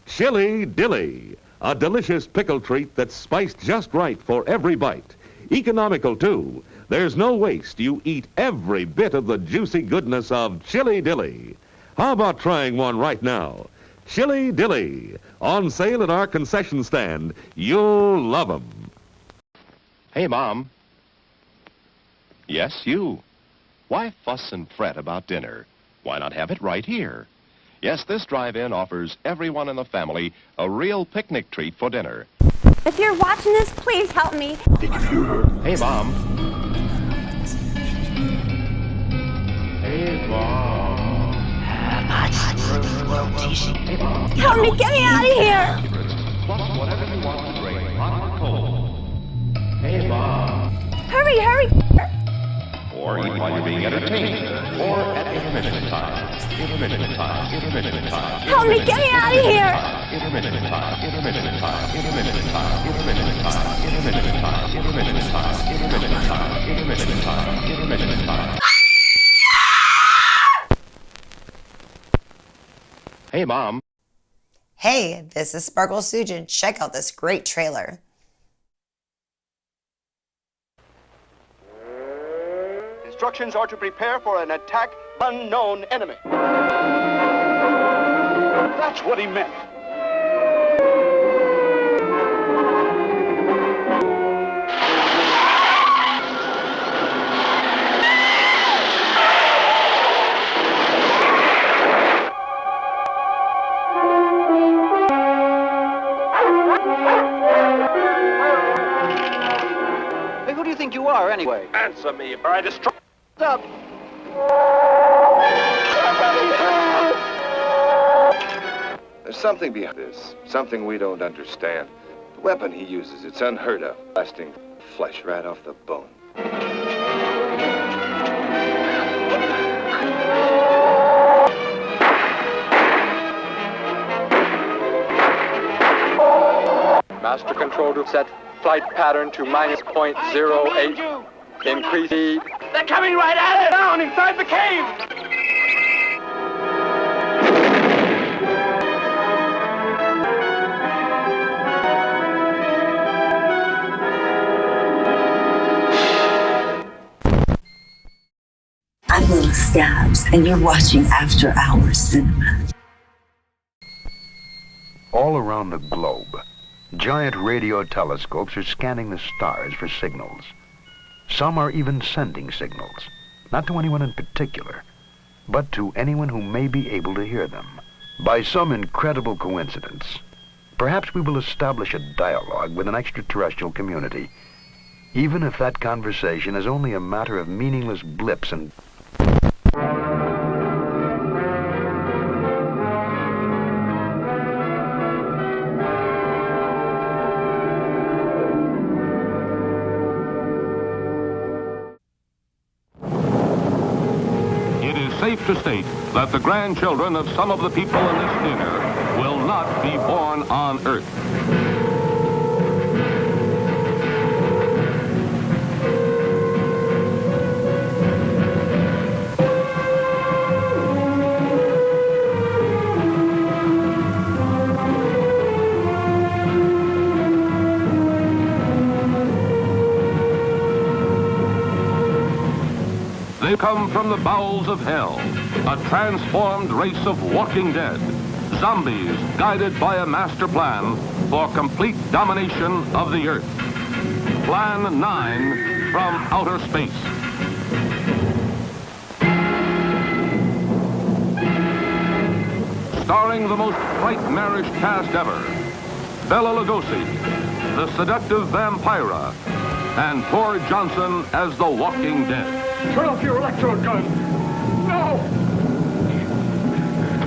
Chili Dilly, a delicious pickle treat that's spiced just right for every bite. Economical, too. There's no waste. You eat every bit of the juicy goodness of Chili Dilly. How about trying one right now? Chili Dilly, on sale at our concession stand. You'll love 'em.
Hey, Mom. Yes, you. Why fuss and fret about dinner? Why not have it right here? Yes, this drive-in offers everyone in the family a real picnic treat for dinner.
If you're watching this, please help me.
Hey, Mom. Hey, Mom.
Help me, get me out of here.
plus whatever you want to drink, hot or cold. Hey, Bob.
Hurry, hurry!
Or eat while you're being entertained. Or at intermission time. Intermission time. Intermission time.
Help me, get me out of here!
Intermission time. Intermission time. Intermission time. Intermission time. Intermission time. Intermission time. Intermission time. Intermission time. Intermission time. Hey, Mom.
Hey, this is Sparkle Sujin. Check out this great trailer.
Instructions are to prepare for an attack unknown enemy. That's what he meant. Hey, who do you think you are, anyway?
Answer me, or I destroy...
Up.
There's something behind this, something we don't understand. The weapon he uses, it's unheard of, blasting flesh right off the bone.
Master control group set flight pattern to -.08. Increase speed.
They're coming right at it! Down inside the cave!
I'm Little Stabs, and you're watching After Hours Cinema.
All around the globe, giant radio telescopes are scanning the stars for signals. Some are even sending signals, not to anyone in particular, but to anyone who may be able to hear them. By some incredible coincidence, perhaps we will establish a dialogue with an extraterrestrial community, even if that conversation is only a matter of meaningless blips and...
Safe to state that the grandchildren of some of the people in this dinner will not be born on Earth. They come from the bowels of hell, a transformed race of walking dead, zombies guided by a master plan for complete domination of the Earth. Plan 9 from outer space. Starring the most nightmarish cast ever, Bela Lugosi, the seductive Vampira, and Tor Johnson as the Walking Dead.
Turn off your electrode gun! No!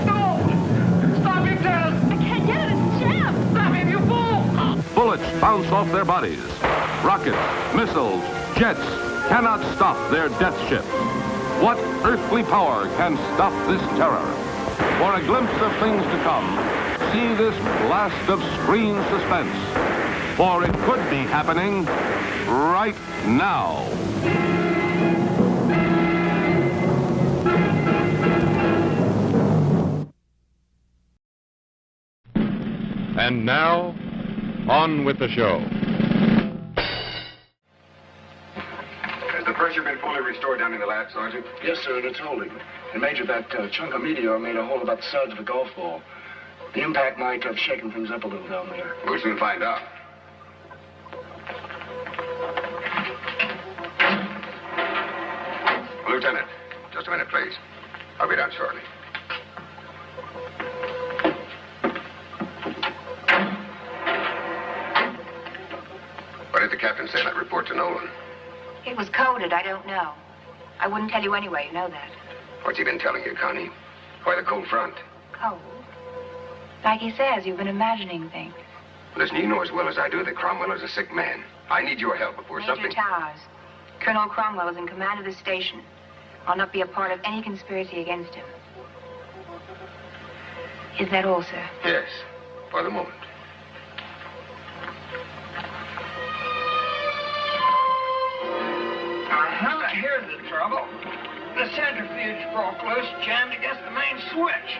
No! Stop it, Dad!
I can't get it, it's jammed!
Stop him, you fool!
Bullets bounce off their bodies. Rockets, missiles, jets cannot stop their death ship. What earthly power can stop this terror? For a glimpse of things to come, see this blast of screen suspense. For it could be happening right now.
And now, on with the show.
Has the pressure been fully restored down in the lab, Sergeant?
Yes, sir, and it's holding. And Major, that chunk of meteor made a hole about the size of a golf ball. The impact might have shaken things up a little down there.
We'll soon find out. Lieutenant, just a minute, please. I'll be down shortly. What did the captain say in that report to Nolan?
It was coded, I don't know. I wouldn't tell you anyway, you know that.
What's he been telling you, Connie? Why the cold front?
Cold? Like he says, you've been imagining things.
Listen, you know as well as I do that Cromwell is a sick man. I need your help before
Major
something...
Towers, Colonel Cromwell is in command of this station. I'll not be a part of any conspiracy against him. Is that all, sir?
Yes, for the moment.
Here's the trouble. The centrifuge broke loose, jammed against the main switch.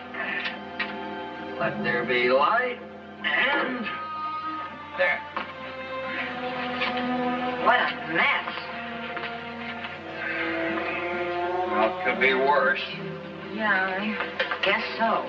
Let there be light, and... there.
What a mess.
Well, it could be worse.
Yeah, I guess so.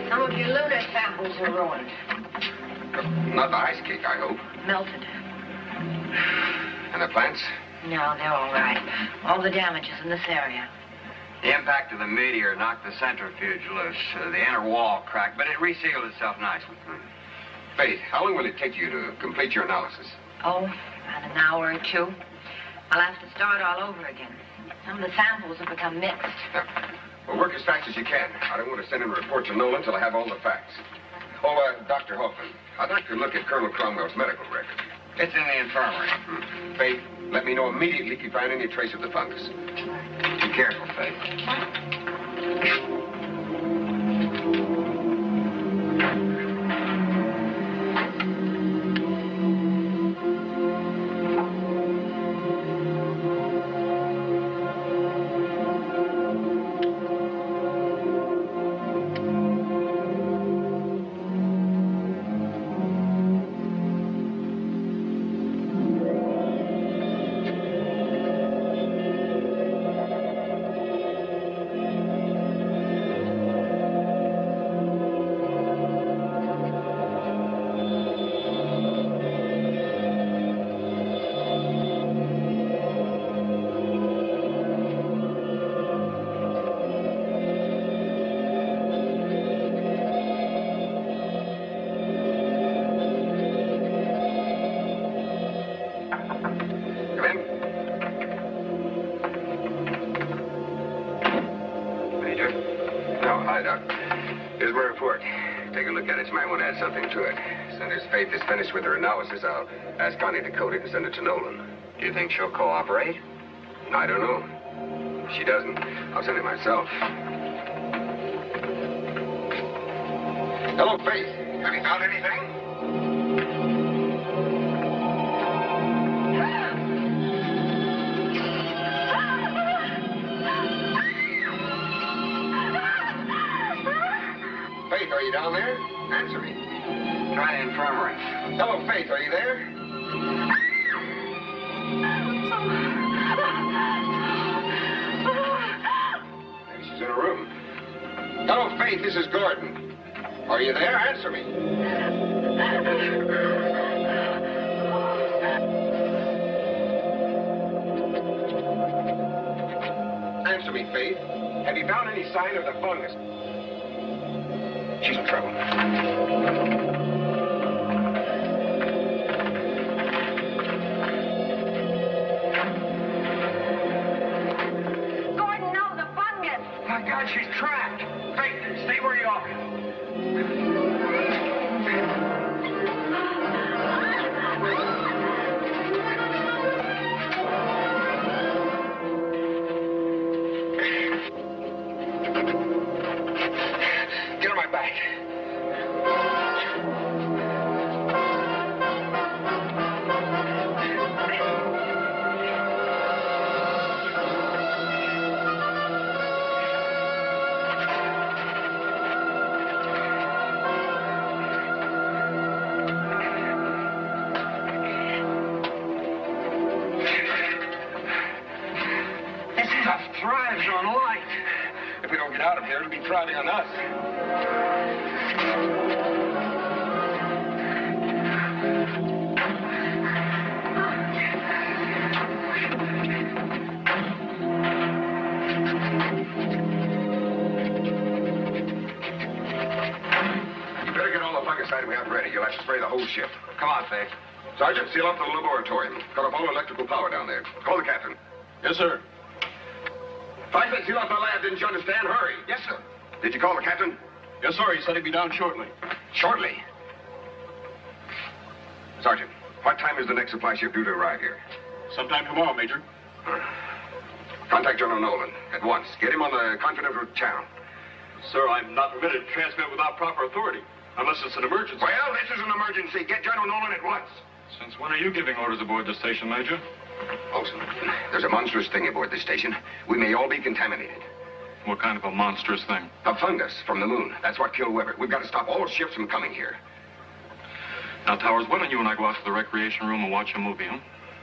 Some of your lunar samples are ruined.
Not the ice cake, I hope.
Melted.
And the plants?
No, they're all right. All the damage is in this area.
The impact of the meteor knocked the centrifuge loose. The inner wall cracked, but it resealed itself nicely.
Faith, how long will it take you to complete your analysis?
Oh, about an hour or two. I'll have to start all over again. Some of the samples have become mixed.
Well, work as fast as you can. I don't want to send in a report to Nolan until I have all the facts. Oh, Dr. Hoffman, I'd like to look at Colonel Cromwell's medical record.
It's in the infirmary.
Faith, let me know immediately if you find any trace of the fungus.
Be careful, Faith.
Here's my report. Take a look at it. You might want to add something to it. As soon as Faith is finished with her analysis, I'll ask Connie to code it and send it to Nolan.
Do you think she'll cooperate?
I don't know. If she doesn't, I'll send it myself. Hello, Faith. Have you found anything? Faith, are you down there? Answer me.
Try the infirmary.
Hello, Faith, are you there? Maybe she's in her room. Hello, Faith, this is Gordon. Are you there? Answer me. Answer me, Faith. Have you found any sign of the fungus? She's in trouble.
Gordon, no, the fungus.
My God, she's trapped. Faith, stay where you are.
Get on my back.
This stuff thrives on light.
If we don't get out of here, it'll be thriving on us. out ready. You'll have to spray the whole ship.
Come on, Faye.
Sergeant, seal up the laboratorium. Cut off all electrical power down there. Call the captain.
Yes, sir.
I said seal up the lab, didn't you understand? Hurry.
Yes, sir.
Did you call the captain?
Yes, sir. He said he'd be down shortly.
Shortly? Sergeant, what time is the next supply ship due to arrive here?
Sometime tomorrow, Major.
Contact General Nolan at once. Get him on the confidential channel.
Sir, I'm not permitted to transmit without proper authority, unless it's an emergency.
Well, this is an emergency. Get General Nolan at once.
Since when are you giving orders aboard the station, Major?
Olson, there's a monstrous thing aboard this station. We may all be contaminated.
What kind of a monstrous thing?
A fungus from the moon. That's what killed Weber. We've got to stop all ships from coming here.
Now, Towers, why don't you and I go out to the recreation room and watch a movie, huh?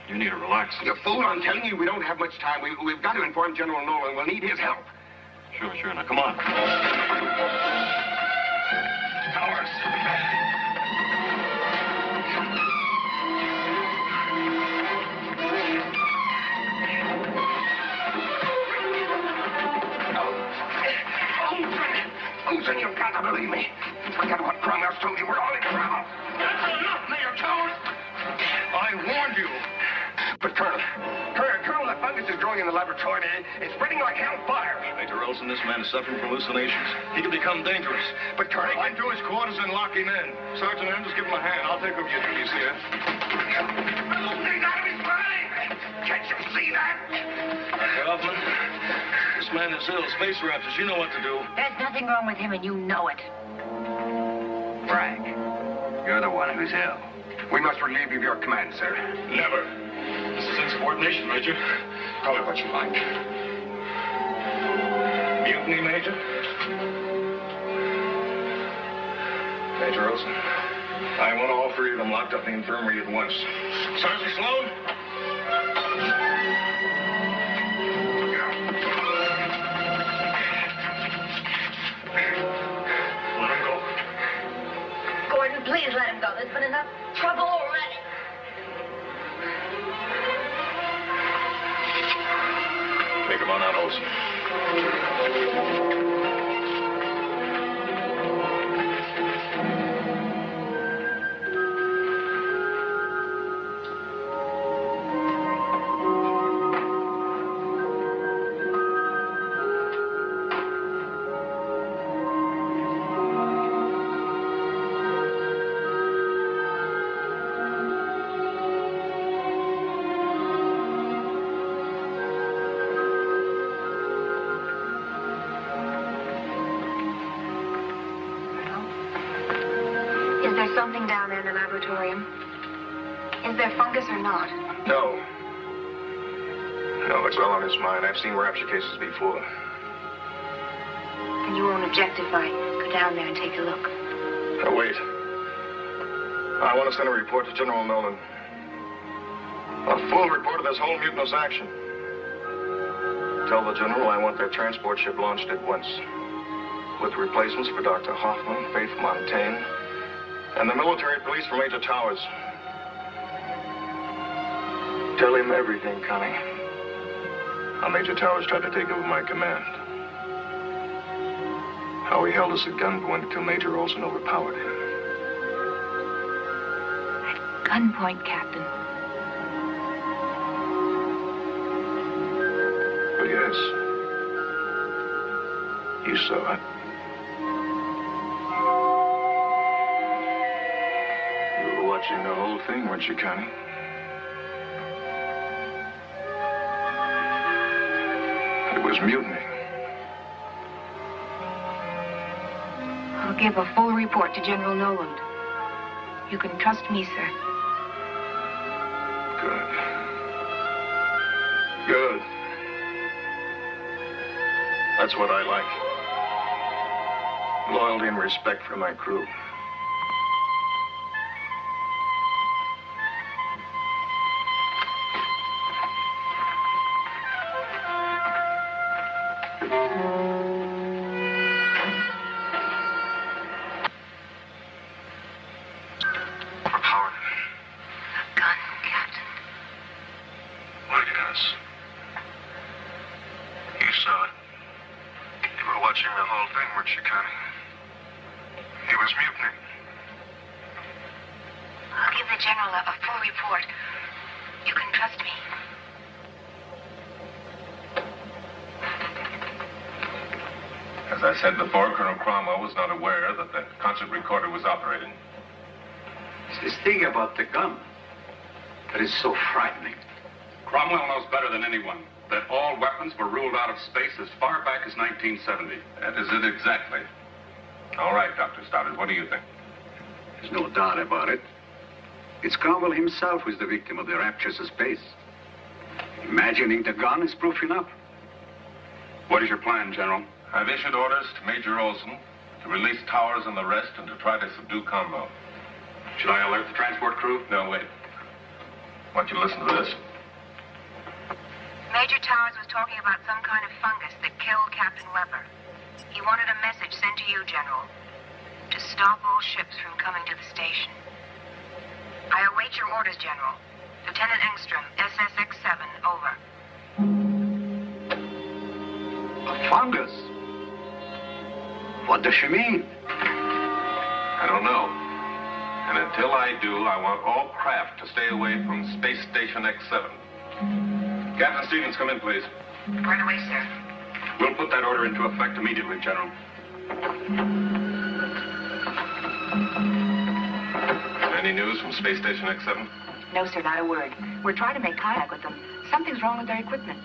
You need to relax.
You fool, I'm telling you, we don't have much time. We've got to inform General Nolan. We'll need his help.
Sure. Now, come on.
Towers. Olson, you've got to believe me. Forget what Cromwell's told you. We're all in trouble.
That's enough, Major Towers. I warned you.
But Colonel, that fungus is growing in the laboratory. It's spreading like hellfire.
Major Olson, this man is suffering from hallucinations. He could become dangerous.
But Colonel,
take him to his quarters and lock him in. Sergeant Andrews, give him a hand. I'll take over your duties here.
He's out of his mind. Can't you see that?
Dr. Hoffman, this man is ill. Space Raptors, you know what to do.
There's nothing wrong with him, and you know it.
Frank, you're the one who's ill. We must relieve you of your command, sir.
Never. This is insubordination, Major. Call it what you like. Mutiny, Major? Major Olson, I want all three of them locked up in the infirmary at once. Sergeant Sloan? Let him go.
Gordon, please let him go. There's been enough trouble already.
Take him on out, Olson.
Is there something down there in the laboratorium? Is there fungus or not?
No. No, it's all on his mind. I've seen rapture cases before.
And you won't object if I go down there and take a look.
Now, wait. I want to send a report to General Nolan. A full report of this whole mutinous action. Tell the General I want their transport ship launched at once. With replacements for Dr. Hoffman, Faith Montaigne, and the military police for Major Towers. Tell him everything, Connie. How Major Towers tried to take over my command. How he held us at gunpoint until Major Olson overpowered him.
Gunpoint, Captain.
Oh, yes. You saw it. You were watching the whole thing, weren't you, Connie? It was mutiny.
I'll give a full report to General Nolan. You can trust me, sir.
Good. Good. That's what I like. Loyalty and respect for my crew.
Overpowered. Gun, Captain.
Look at us. You saw it. You were watching the whole thing, weren't you, Connie? He was mutiny.
General, a full report. You can trust me.
As I said before, Colonel Cromwell was not aware that the concert recorder was operating.
It's this thing about the gun that is so frightening.
Cromwell knows better than anyone that all weapons were ruled out of space as far back as 1970. That is it exactly. All right, Dr. Stoddard, what do you think?
There's no doubt about it. It's Cromwell himself who's the victim of the raptures of space. Imagining the gun is proof enough.
What is your plan, General? I've issued orders to Major Olson to release Towers and the rest and to try to subdue Cromwell. Should I alert the transport crew? No, wait. I want you to listen to this.
Major Towers was talking about some kind of fungus that killed Captain Weber. He wanted a message sent to you, General, to stop all ships from coming to the station. I await your orders, General. Lieutenant Engstrom, SSX-7, over.
A fungus? What does she mean?
I don't know. And until I do, I want all craft to stay away from Space Station X-7. Captain Stevens, come in, please.
Right away, sir.
We'll put that order into effect immediately, General. Any news from Space Station X-7?
No, sir, not a word. We're trying to make contact with them. Something's wrong with their equipment.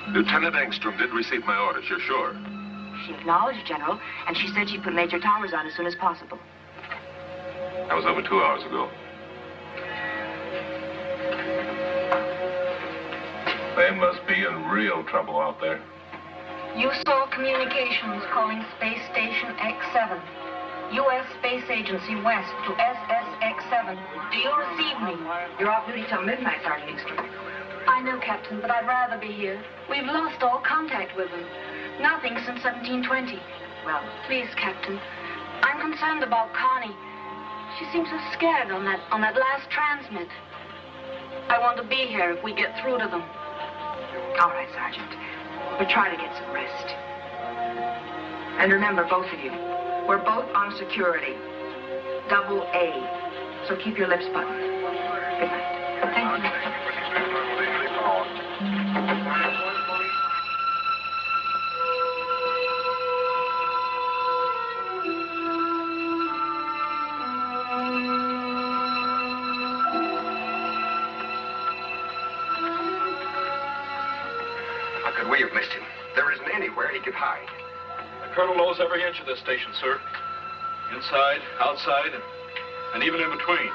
Lieutenant Engstrom did receive my orders, you're sure?
She acknowledged, General, and she said she'd put Major Towers on as soon as possible.
That was over 2 hours ago. They must be in real trouble out there.
You saw communications calling Space Station X-7. U.S. Space Agency West to SSX-7. Do you receive me?
You're off duty till midnight, Sergeant Engstrom.
I know, Captain, but I'd rather be here. We've lost all contact with them. Nothing since 1720.
Well,
please, Captain. I'm concerned about Connie. She seems so scared on that last transmit. I want to be here if we get through to them.
All right, Sergeant. We'll try to get some rest. And remember, both of you, we're both on security. Double A. So keep your lips buttoned. Good night.
Thank you.
How could we have missed him? There isn't anywhere he could hide.
The Colonel knows every inch of this station, sir. Inside, outside, and even in between.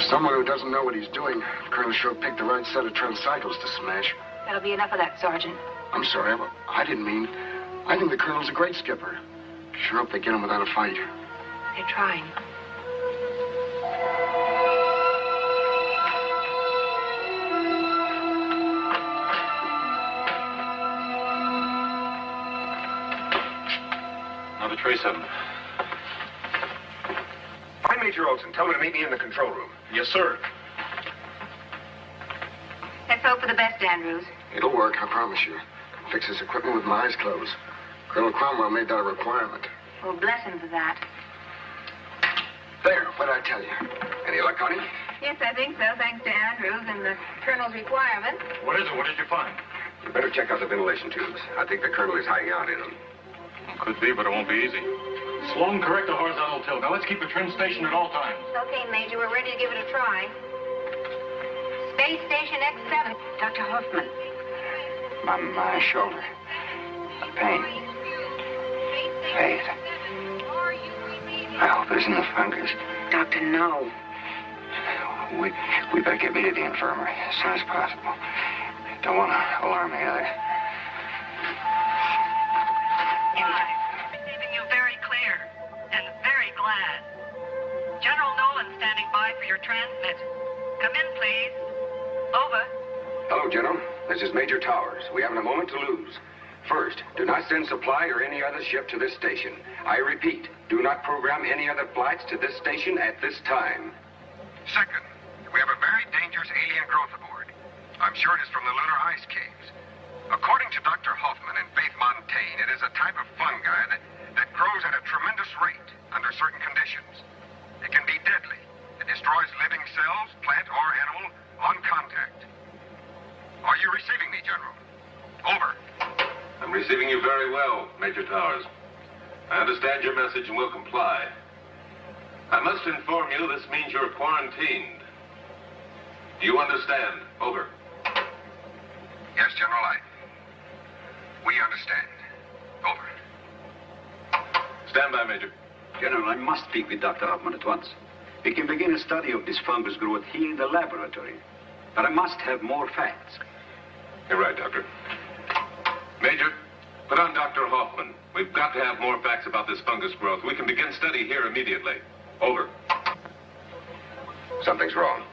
Someone who doesn't know what he's doing. Colonel sure picked the right set of tricycles to smash.
That'll be enough of that, Sergeant.
I'm sorry, but I didn't mean. I think the Colonel's a great skipper. Sure hope they get him without a fight.
They're trying.
Another trace of him.
Find Major Olson. Tell him to meet me in the control room.
Yes, sir.
Let's hope for the best, Andrews.
It'll work, I promise you. Fix his equipment with my eyes closed. Colonel Cromwell made that a requirement.
Well, bless him for that.
There, what'd I tell you? Any luck on him?
Yes, I think so, thanks to Andrews and the Colonel's requirement.
What is it? What did you find?
You better check out the ventilation tubes. I think the Colonel is hiding out in them.
Could be, but it won't be easy. Slow and correct the horizontal tilt. Now let's keep a trim station at all times.
Okay, Major, we're ready to give it a try. Space Station X-7. Dr. Hoffman.
My shoulder. The pain. Fade. I hope it isn't the fungus.
Doctor, no.
We better get me to the infirmary as soon as possible. Don't want to alarm the others.
Receiving you very clear and very glad.
supply for your transmit. Come in, please. Over.
Hello, General. This is Major Towers. We haven't a moment to lose. First, do not send supply or any other ship to this station. I repeat, do not program any other flights to this station at this time. Second, we have a very dangerous alien growth aboard. I'm sure it is from the lunar ice caves. According to Dr. Hoffman and Faith Montaigne, it is a type of fungi that grows at a tremendous rate under certain conditions. It can be deadly. It destroys living cells, plant or animal, on contact. Are you receiving me, General? Over.
I'm receiving you very well, Major Towers. I understand your message and will comply. I must inform you this means you're quarantined. Do you understand? Over.
Yes, General, we understand. Over.
Stand by, Major.
General, I must speak with Dr. Hoffman at once. We can begin a study of this fungus growth here in the laboratory. But I must have more facts.
You're right, Doctor. Major, put on Dr. Hoffman. We've got to have more facts about this fungus growth. We can begin study here immediately. Over.
Something's wrong.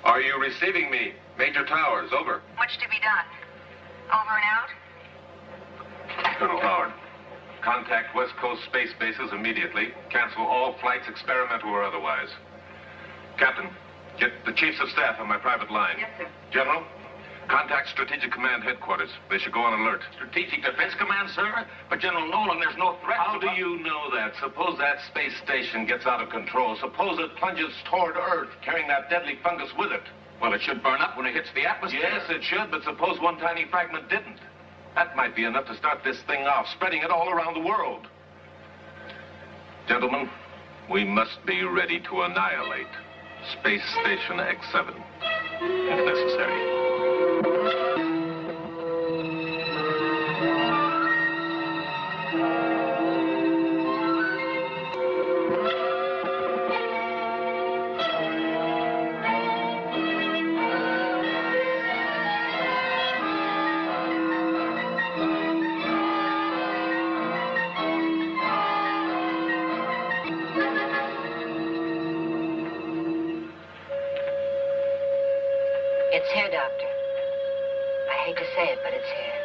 Are you receiving me, Major Towers? Over.
What's to be done? Over and out?
Colonel Howard, contact West Coast space bases immediately. Cancel all flights, experimental or otherwise. Captain, get the chiefs of staff on my private line.
Yes, sir.
General, contact Strategic Command Headquarters. They should go on alert.
Strategic Defense Command, sir? But General Nolan, there's no threat.
How do you know that? Suppose that space station gets out of control. Suppose it plunges toward Earth, carrying that deadly fungus with it.
Well, it should burn up when it hits the atmosphere.
Yes, it should, but suppose one tiny fragment didn't. That might be enough to start this thing off, spreading it all around the world. Gentlemen, we must be ready to annihilate Space Station X7, if necessary.
It's here, Doctor. I hate to say it, but it's here.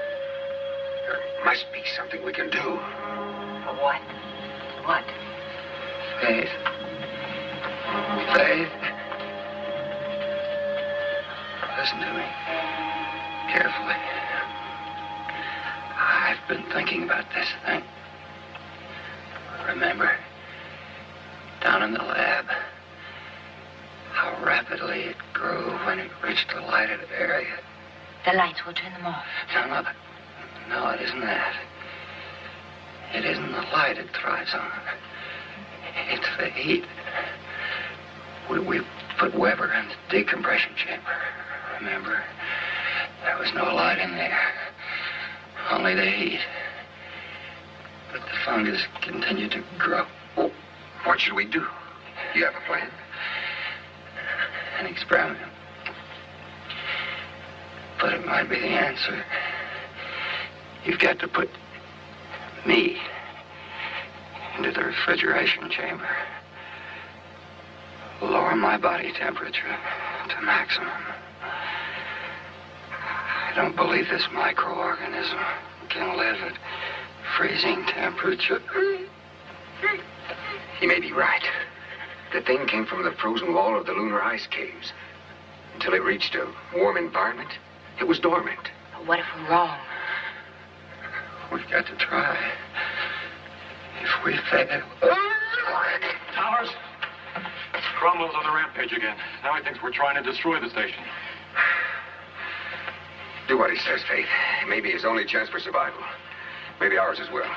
There must be something we can do.
For what? What?
Faith. Faith. Listen to me. Carefully. I've been thinking about this thing. Remember? Down in the lab. How rapidly it grew when it reached a lighted area.
The lights will turn them off.
No, it isn't that. It isn't the light it thrives on. It's the heat. We put Weber in the decompression chamber. Remember? There was no light in there. Only the heat. But the fungus continued to grow. Oh, what should we do? You have a plan? An experiment. But it might be the answer. You've got to put me into the refrigeration chamber. Lower my body temperature to maximum. I don't believe this microorganism can live at freezing temperature. He may be right. The thing came from the frozen wall of the lunar ice caves. Until it reached a warm environment, it was dormant.
But what if we're wrong?
We've got to try. If we fail...
Towers, Cromwell's on the rampage again. Now he thinks we're trying to destroy the station.
Do what he says, Faith. It may be his only chance for survival. Maybe ours as well.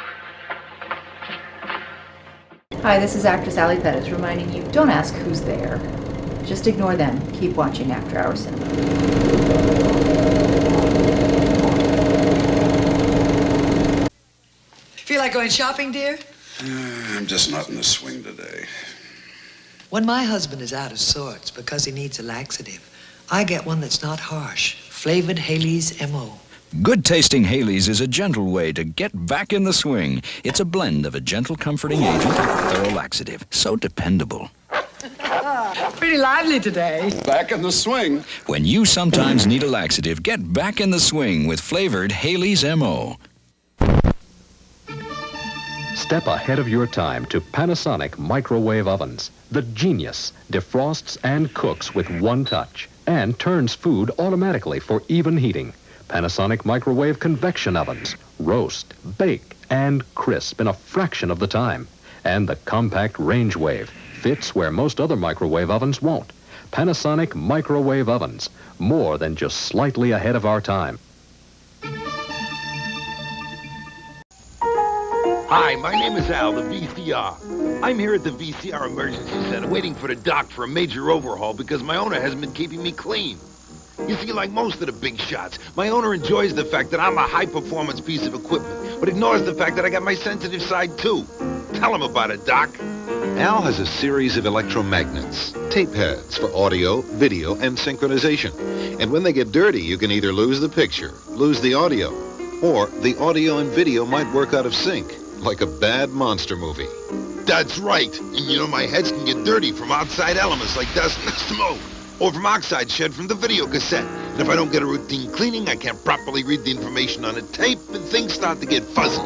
Hi, this is actress Ali Pettis reminding you, don't ask who's there. Just ignore them. Keep watching After Hours Cinema.
Feel like going shopping, dear?
I'm just not in the swing today.
When my husband is out of sorts because he needs a laxative, I get one that's not harsh. Flavored Haley's M.O.
Good-tasting Haley's is a gentle way to get back in the swing. It's a blend of a gentle comforting agent and thorough laxative. So dependable.
Pretty lively today.
Back in the swing.
When you sometimes need a laxative, get back in the swing with flavored Haley's M.O.
Step ahead of your time to Panasonic microwave ovens. The genius defrosts and cooks with one touch and turns food automatically for even heating. Panasonic microwave convection ovens roast, bake, and crisp in a fraction of the time. And the compact range wave fits where most other microwave ovens won't. Panasonic microwave ovens, more than just slightly ahead of our time.
Hi, my name is Al, the VCR. I'm here at the VCR Emergency Center waiting for the dock for a major overhaul because my owner hasn't been keeping me clean. You see, like most of the big shots, my owner enjoys the fact that I'm a high-performance piece of equipment, but ignores the fact that I got my sensitive side, too. Tell him about it, Doc.
Al has a series of electromagnets, tape heads for audio, video, and synchronization. And when they get dirty, you can either lose the picture, lose the audio, or the audio and video might work out of sync, like a bad monster movie.
That's right. And you know, my heads can get dirty from outside elements like dust and smoke, or from oxide shed from the video cassette. And if I don't get a routine cleaning, I can't properly read the information on the tape, and things start to get fuzzy.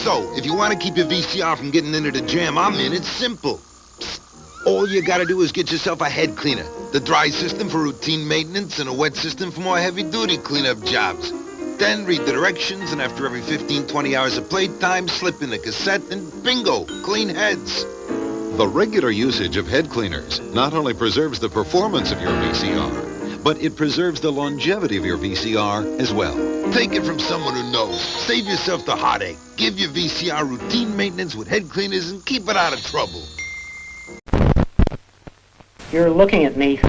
So, if you want to keep your VCR from getting into the jam I'm in, it's simple. All you gotta do is get yourself a head cleaner. The dry system for routine maintenance and a wet system for more heavy-duty cleanup jobs. Then read the directions, and after every 15-20 hours of playtime, slip in the cassette, and bingo, clean heads.
The regular usage of head cleaners not only preserves the performance of your VCR, but it preserves the longevity of your VCR as well.
Take it from someone who knows. Save yourself the heartache. Give your VCR routine maintenance with head cleaners and keep it out of trouble.
You're looking at me.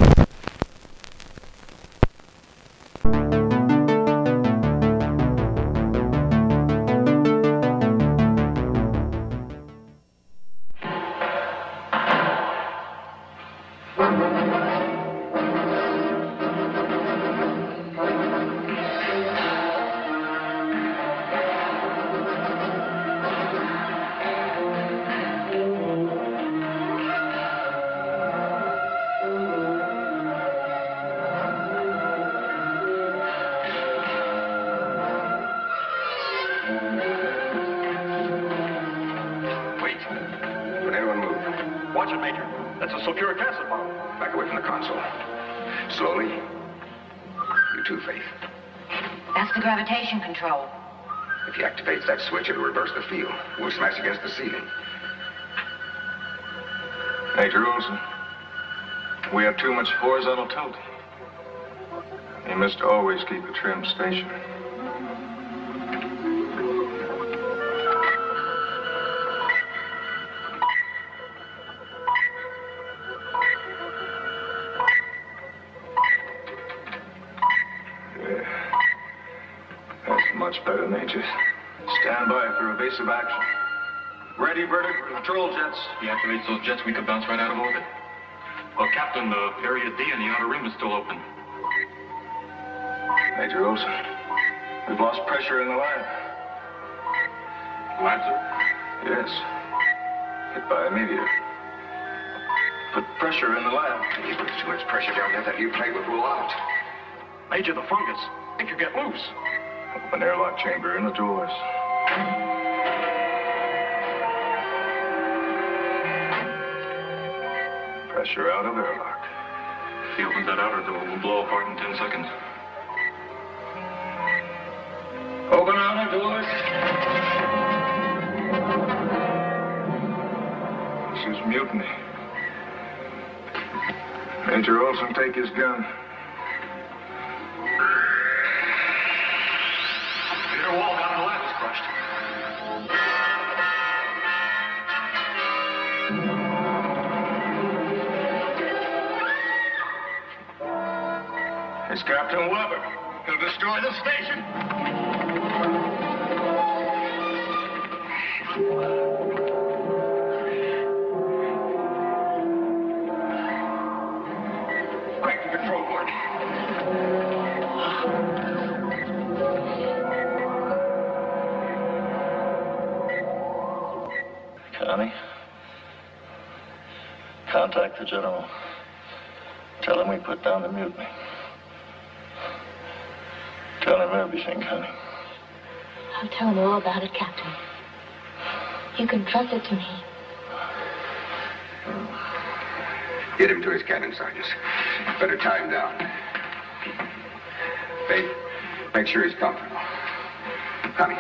Watch it, Major. That's a sulfuric acid bomb. Back away from the console. Slowly. You too, Faith.
That's the gravitation control.
If he activates that switch, it'll reverse the field. We'll smash against the ceiling.
Major Olson, we have too much horizontal tilt. You must always keep a trim station. Much better, Major. Stand by for evasive action. Ready, vertical control jets.
He activates those jets, we could bounce right out of orbit. Well, Captain, the area D in the outer rim is still open.
Major Olson, we've lost pressure in the lab.
Labs are?
Yes. Hit by a meteor. Put pressure in the lab.
If you put too much pressure down there, that new plate will blow out.
Major, the fungus. It could get loose. Open airlock chamber in the doors. Pressure out of airlock.
If he opens that outer door, we'll blow apart in 10 seconds.
Open outer doors. This is mutiny. Major Olson, take his gun.
Peter wall down in the lab is crushed.
It's Captain Weber. He'll destroy the station. Quick, to control board. Connie, contact the general. Tell him we put down the mutiny. Tell him everything, Connie.
I'll tell him all about it, Captain. You can trust it to me.
Get him to his cabin, Sergeant. Better tie him down. Faith, make sure he's comfortable. Connie.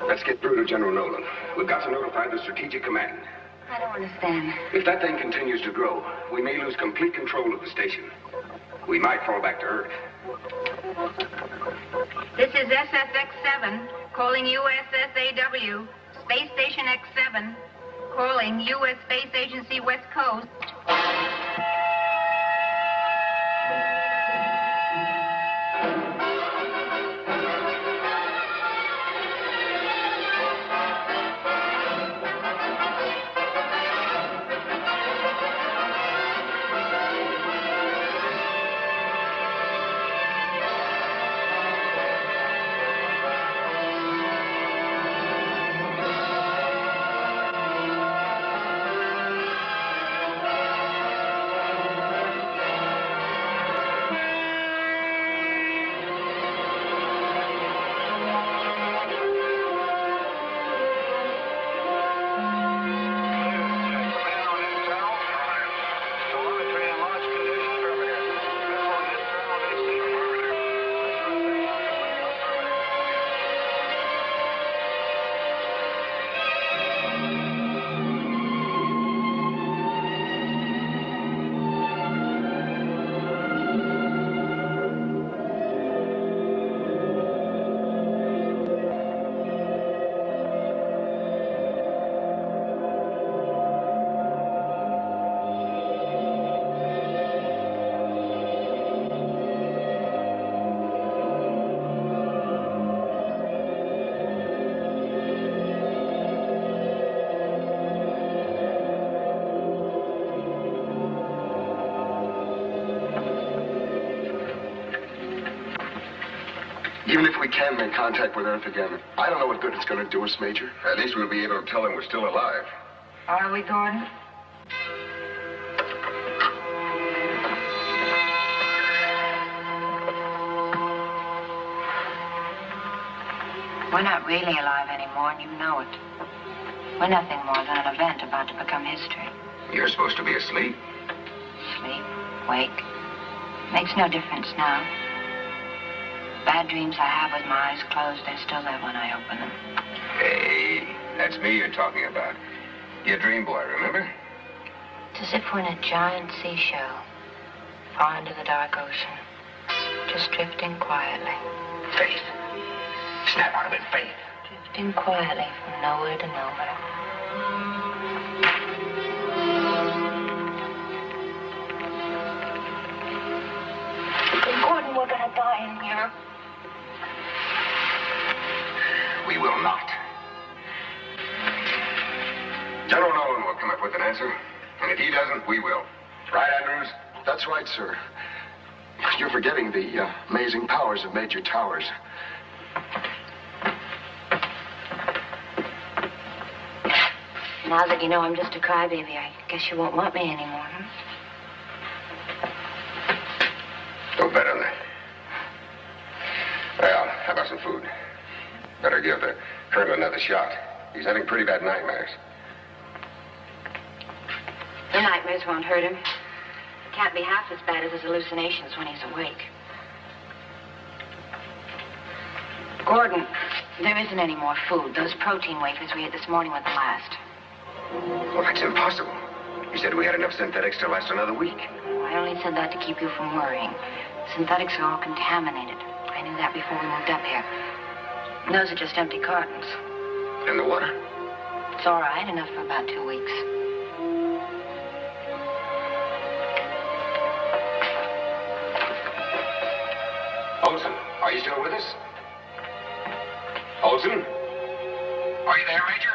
Let's get through to General Nolan. We've got to notify the Strategic Command.
I don't understand.
If that thing continues to grow, we may lose complete control of the station. We might fall back to Earth.
This is SSX-7, calling USSAW, Space Station X-7, calling U.S. Space Agency West Coast.
Even if we can make contact with Earth again, I don't know what good it's going to do us, Major. At least we'll be able to tell them we're still alive.
Are we, Gordon? We're not really alive anymore, and you know it. We're nothing more than an event about to become history.
You're supposed to be asleep.
Sleep, wake. Makes no difference now. Bad dreams I have with my eyes closed, they're still there when I open them.
Hey, that's me you're talking about. Your dream boy, remember?
It's as if we're in a giant seashell, far into the dark ocean, just drifting quietly.
Faith. Snap out of it, Faith.
Drifting quietly from nowhere to nowhere. Gordon, we're gonna die in here.
We will not. General Nolan will come up with an answer, and if he doesn't, we will. Right, Andrews?
That's right, sir. You're forgetting the amazing powers of Major Towers.
Now that you know I'm just a crybaby, I guess you won't want me anymore, huh?
Don't bet on that. Well, how about some food? Better give the Colonel another shot. He's having pretty bad nightmares.
The nightmares won't hurt him. It can't be half as bad as his hallucinations when he's awake. Gordon, there isn't any more food. Those protein wafers we had this morning were the last.
Well, that's impossible. You said we had enough synthetics to last another week.
I only said that to keep you from worrying. Synthetics are all contaminated. I knew that before we moved up here. And those are just empty cartons.
And the water?
It's all right, enough for about 2 weeks.
Olson, are you still with us? Olson? Are you there, Major?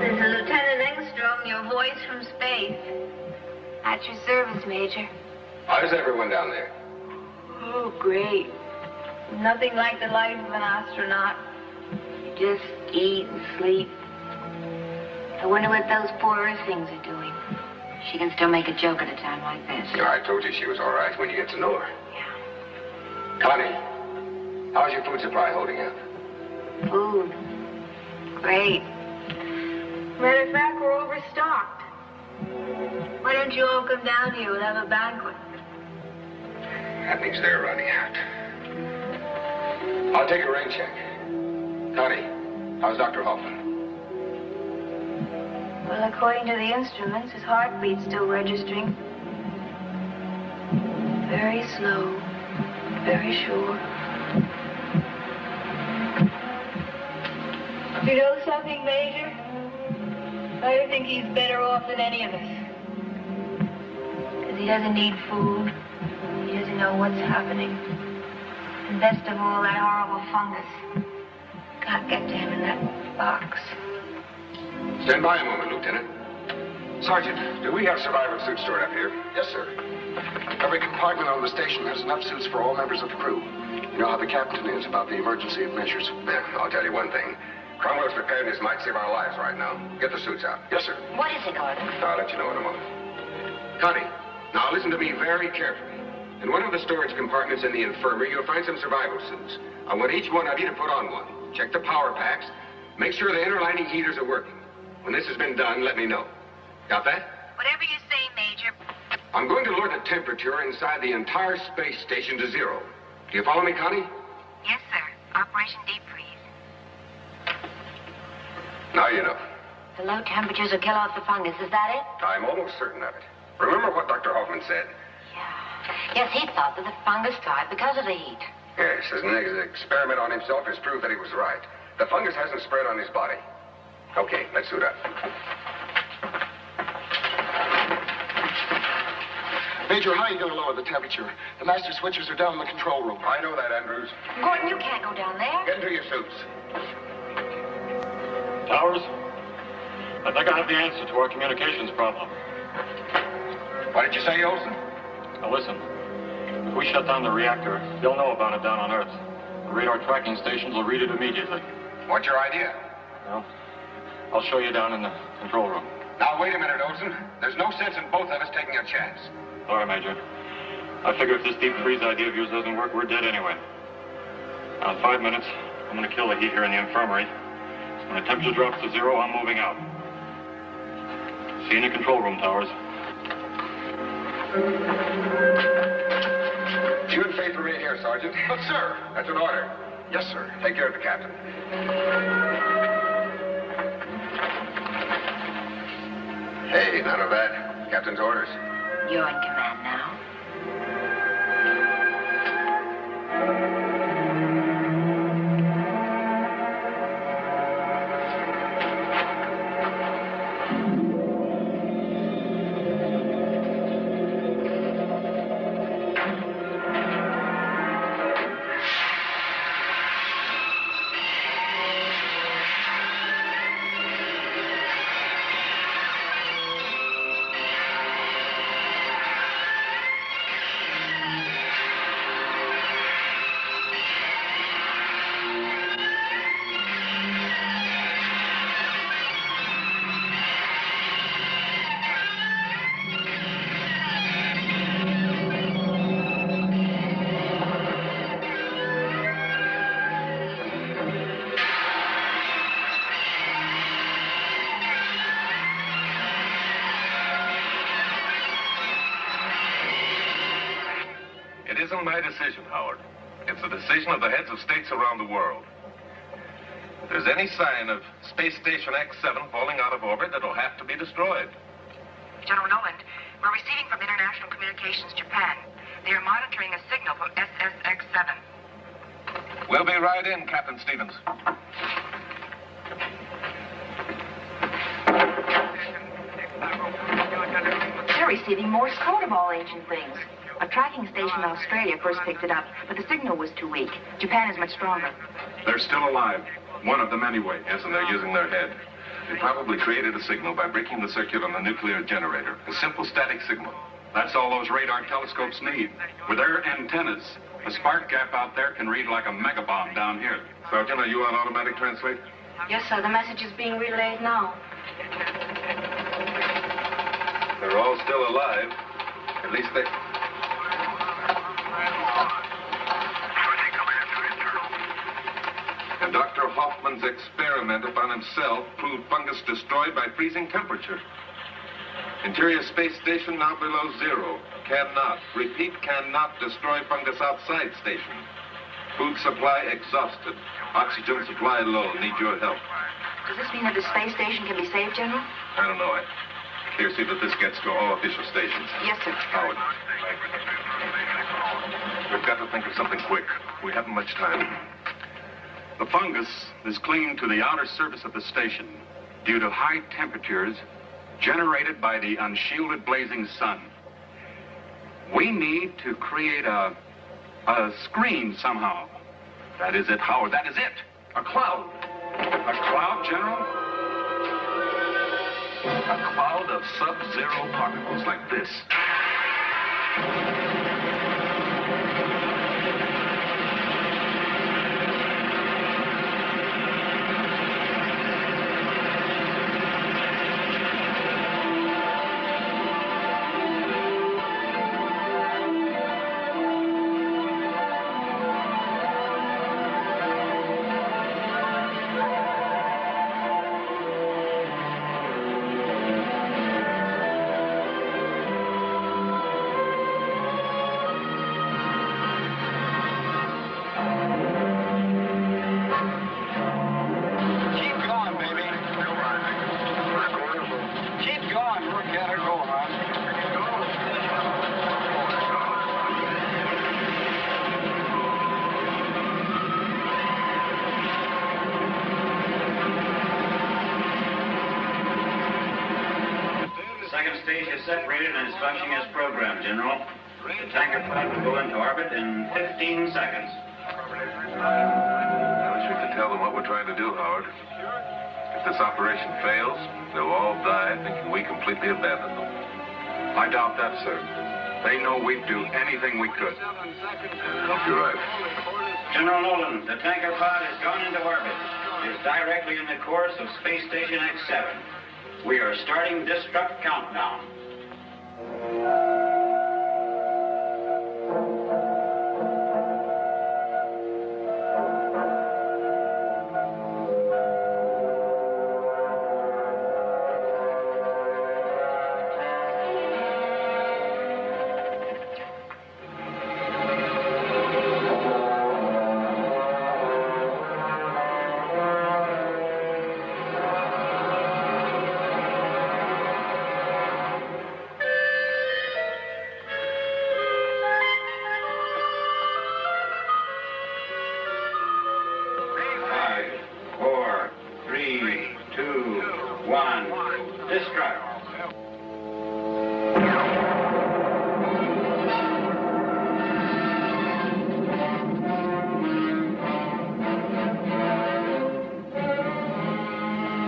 This is Lieutenant Engstrom, your voice from space. At your service, Major.
How's everyone down there?
Oh, great. Nothing like the life of an astronaut. You just eat and sleep. I wonder what those poor Earth things are doing. She can still make a joke at a time like this.
Yeah, I told you she was all right when you get to know her.
Yeah.
Connie, how's your food supply holding up?
Food. Great. Matter of fact, we're overstocked. Why don't you all come down here? We'll have a banquet.
That means they're running out. I'll take a rain check. Connie, how's Dr. Hoffman?
Well, according to the instruments, his heartbeat's still registering. Very slow. Very sure. You know something, Major? I think he's better off than any of us. Because he doesn't need food. He doesn't know what's happening. And best of all, that horrible fungus. Can't get to him in that box.
Stand by a moment, Lieutenant. Sergeant, do we have survival suits stored up here?
Yes, sir. Every compartment on the station has enough suits for all members of the crew. You know how the captain is about the emergency of measures.
Yeah, I'll tell you one thing. Cromwell's preparedness might save our lives right now. Get the suits out.
Yes, sir.
What is it, Gordon?
I'll let you know in a moment. Connie, now listen to me very carefully. In one of the storage compartments in the infirmary, you'll find some survival suits. I want each one of you to put on one. Check the power packs. Make sure the inner lining heaters are working. When this has been done, let me know. Got that?
Whatever you say, Major.
I'm going to lower the temperature inside the entire space station to 0. Do you follow me, Connie?
Yes, sir. Operation Deep Freeze.
Now you know.
The low temperatures will kill off the fungus, is that it?
I'm almost certain of it. Remember what Dr. Hoffman said?
Yes, he thought that the fungus died because of the heat.
Yes, his experiment on himself is proof that he was right. The fungus hasn't spread on his body. Okay, let's suit up.
Major, how are you going to lower the temperature? The master switches are down in the control room.
I know that, Andrews.
Gordon, you can't go down there.
Get into your suits.
Towers, I think I have the answer to our communications problem.
What did you say, Olson?
Now listen, if we shut down the reactor, they'll know about it down on Earth. The radar tracking stations will read it immediately.
What's your idea?
Well, I'll show you down in the control room.
Now, wait a minute, Olson. There's no sense in both of us taking a chance.
All right, Major. I figure if this deep freeze idea of yours doesn't work, we're dead anyway. Now, in 5 minutes, I'm going to kill the heat here in the infirmary. When the temperature drops to 0, I'm moving out. See you in the control room, Towers.
You and Faith remain here, Sergeant.
But, sir.
That's an order.
Yes, sir.
Take care of the captain. Hey, none of that. Captain's orders.
You're in command now.
It isn't my decision, Howard. It's the decision of the heads of states around the world. If there's any sign of Space Station X7 falling out of orbit, it'll have to be destroyed.
General Noland, we're receiving from International Communications Japan. They are monitoring a signal from SSX7.
We'll be right in, Captain Stevens.
They're receiving Morse code of all ancient things. A tracking station in Australia first picked it up, but the signal was too weak. Japan is much stronger.
They're still alive. One of them anyway. Yes, and they're using their head. They probably created a signal by breaking the circuit on the nuclear generator. A simple static signal.
That's all those radar telescopes need. With their antennas, the spark gap out there can read like a megabomb down here.
Sergeant, are you on automatic translate?
Yes, sir. The message is being relayed now.
They're all still alive. At least they... And Dr. Hoffman's experiment upon himself proved fungus destroyed by freezing temperature. Interior space station now below zero. Cannot, repeat, cannot destroy fungus outside station. Food supply exhausted. Oxygen supply low. Need your help.
Does this mean that the space station can be saved, General?
I don't know. Here, see that this gets to all official stations.
Yes, sir.
Howard. We've got to think of something quick. We haven't much time.
The fungus is clinging to the outer surface of the station due to high temperatures generated by the unshielded blazing sun. We need to create a screen somehow. That is it, Howard. That is it. A cloud. A cloud, General?
A cloud of sub-zero particles like this.
Separated and is functioning as programmed, General. The tanker pod will go into orbit in 15 seconds.
I wish we could tell them what we're trying to do, Howard. If this operation fails, they'll all die thinking we completely abandoned them.
I doubt that, sir. They know we'd do anything we could.
I hope you're right.
General Nolan, the tanker pod has gone into orbit. It is directly in the course of Space Station X7. We are starting destruct countdown.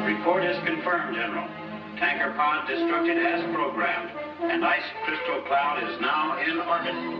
Report is confirmed, General. Tanker pod destructed as programmed, and ice crystal cloud is now in orbit.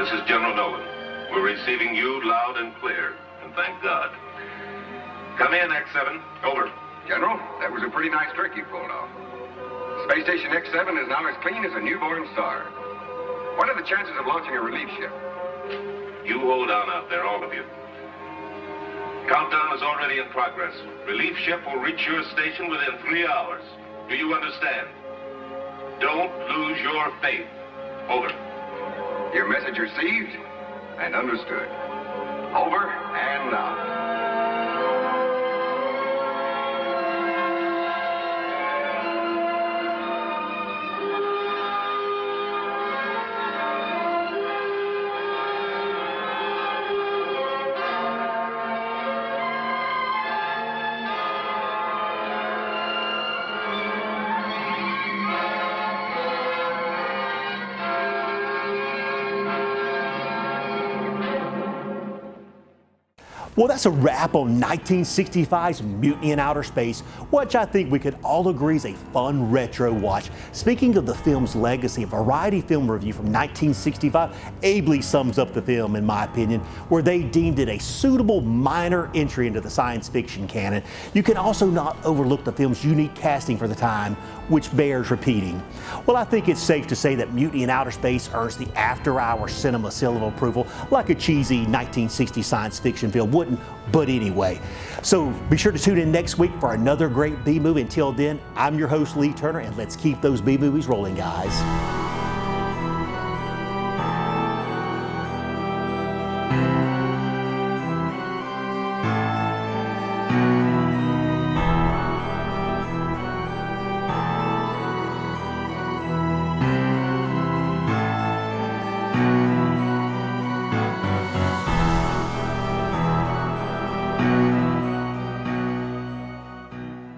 This is General Nolan. We're receiving you loud and clear, and thank God. Come in, X7. Over.
General, that was a pretty nice trick you pulled off. Space Station X7 is now as clean as a newborn star. What are the chances of launching a relief ship?
You hold on out there, all of you. Countdown is already in progress. Relief ship will reach your station within 3 hours. Do you understand? Don't lose your faith. Over.
Your message received and understood. Over and out.
Well, that's a wrap on 1965's Mutiny in Outer Space, which I think we could all agree is a fun retro watch. Speaking of the film's legacy, a Variety film review from 1965 ably sums up the film, in my opinion, where they deemed it a suitable minor entry into the science fiction canon. You can also not overlook the film's unique casting for the time, which bears repeating. Well, I think it's safe to say that Mutiny in Outer Space earns the after-hour cinema seal of approval, like a cheesy 1960 science fiction film wouldn't, but anyway. So be sure to tune in next week for another great B movie. Until then, I'm your host, Lee Turner, and let's keep those B movies rolling, guys.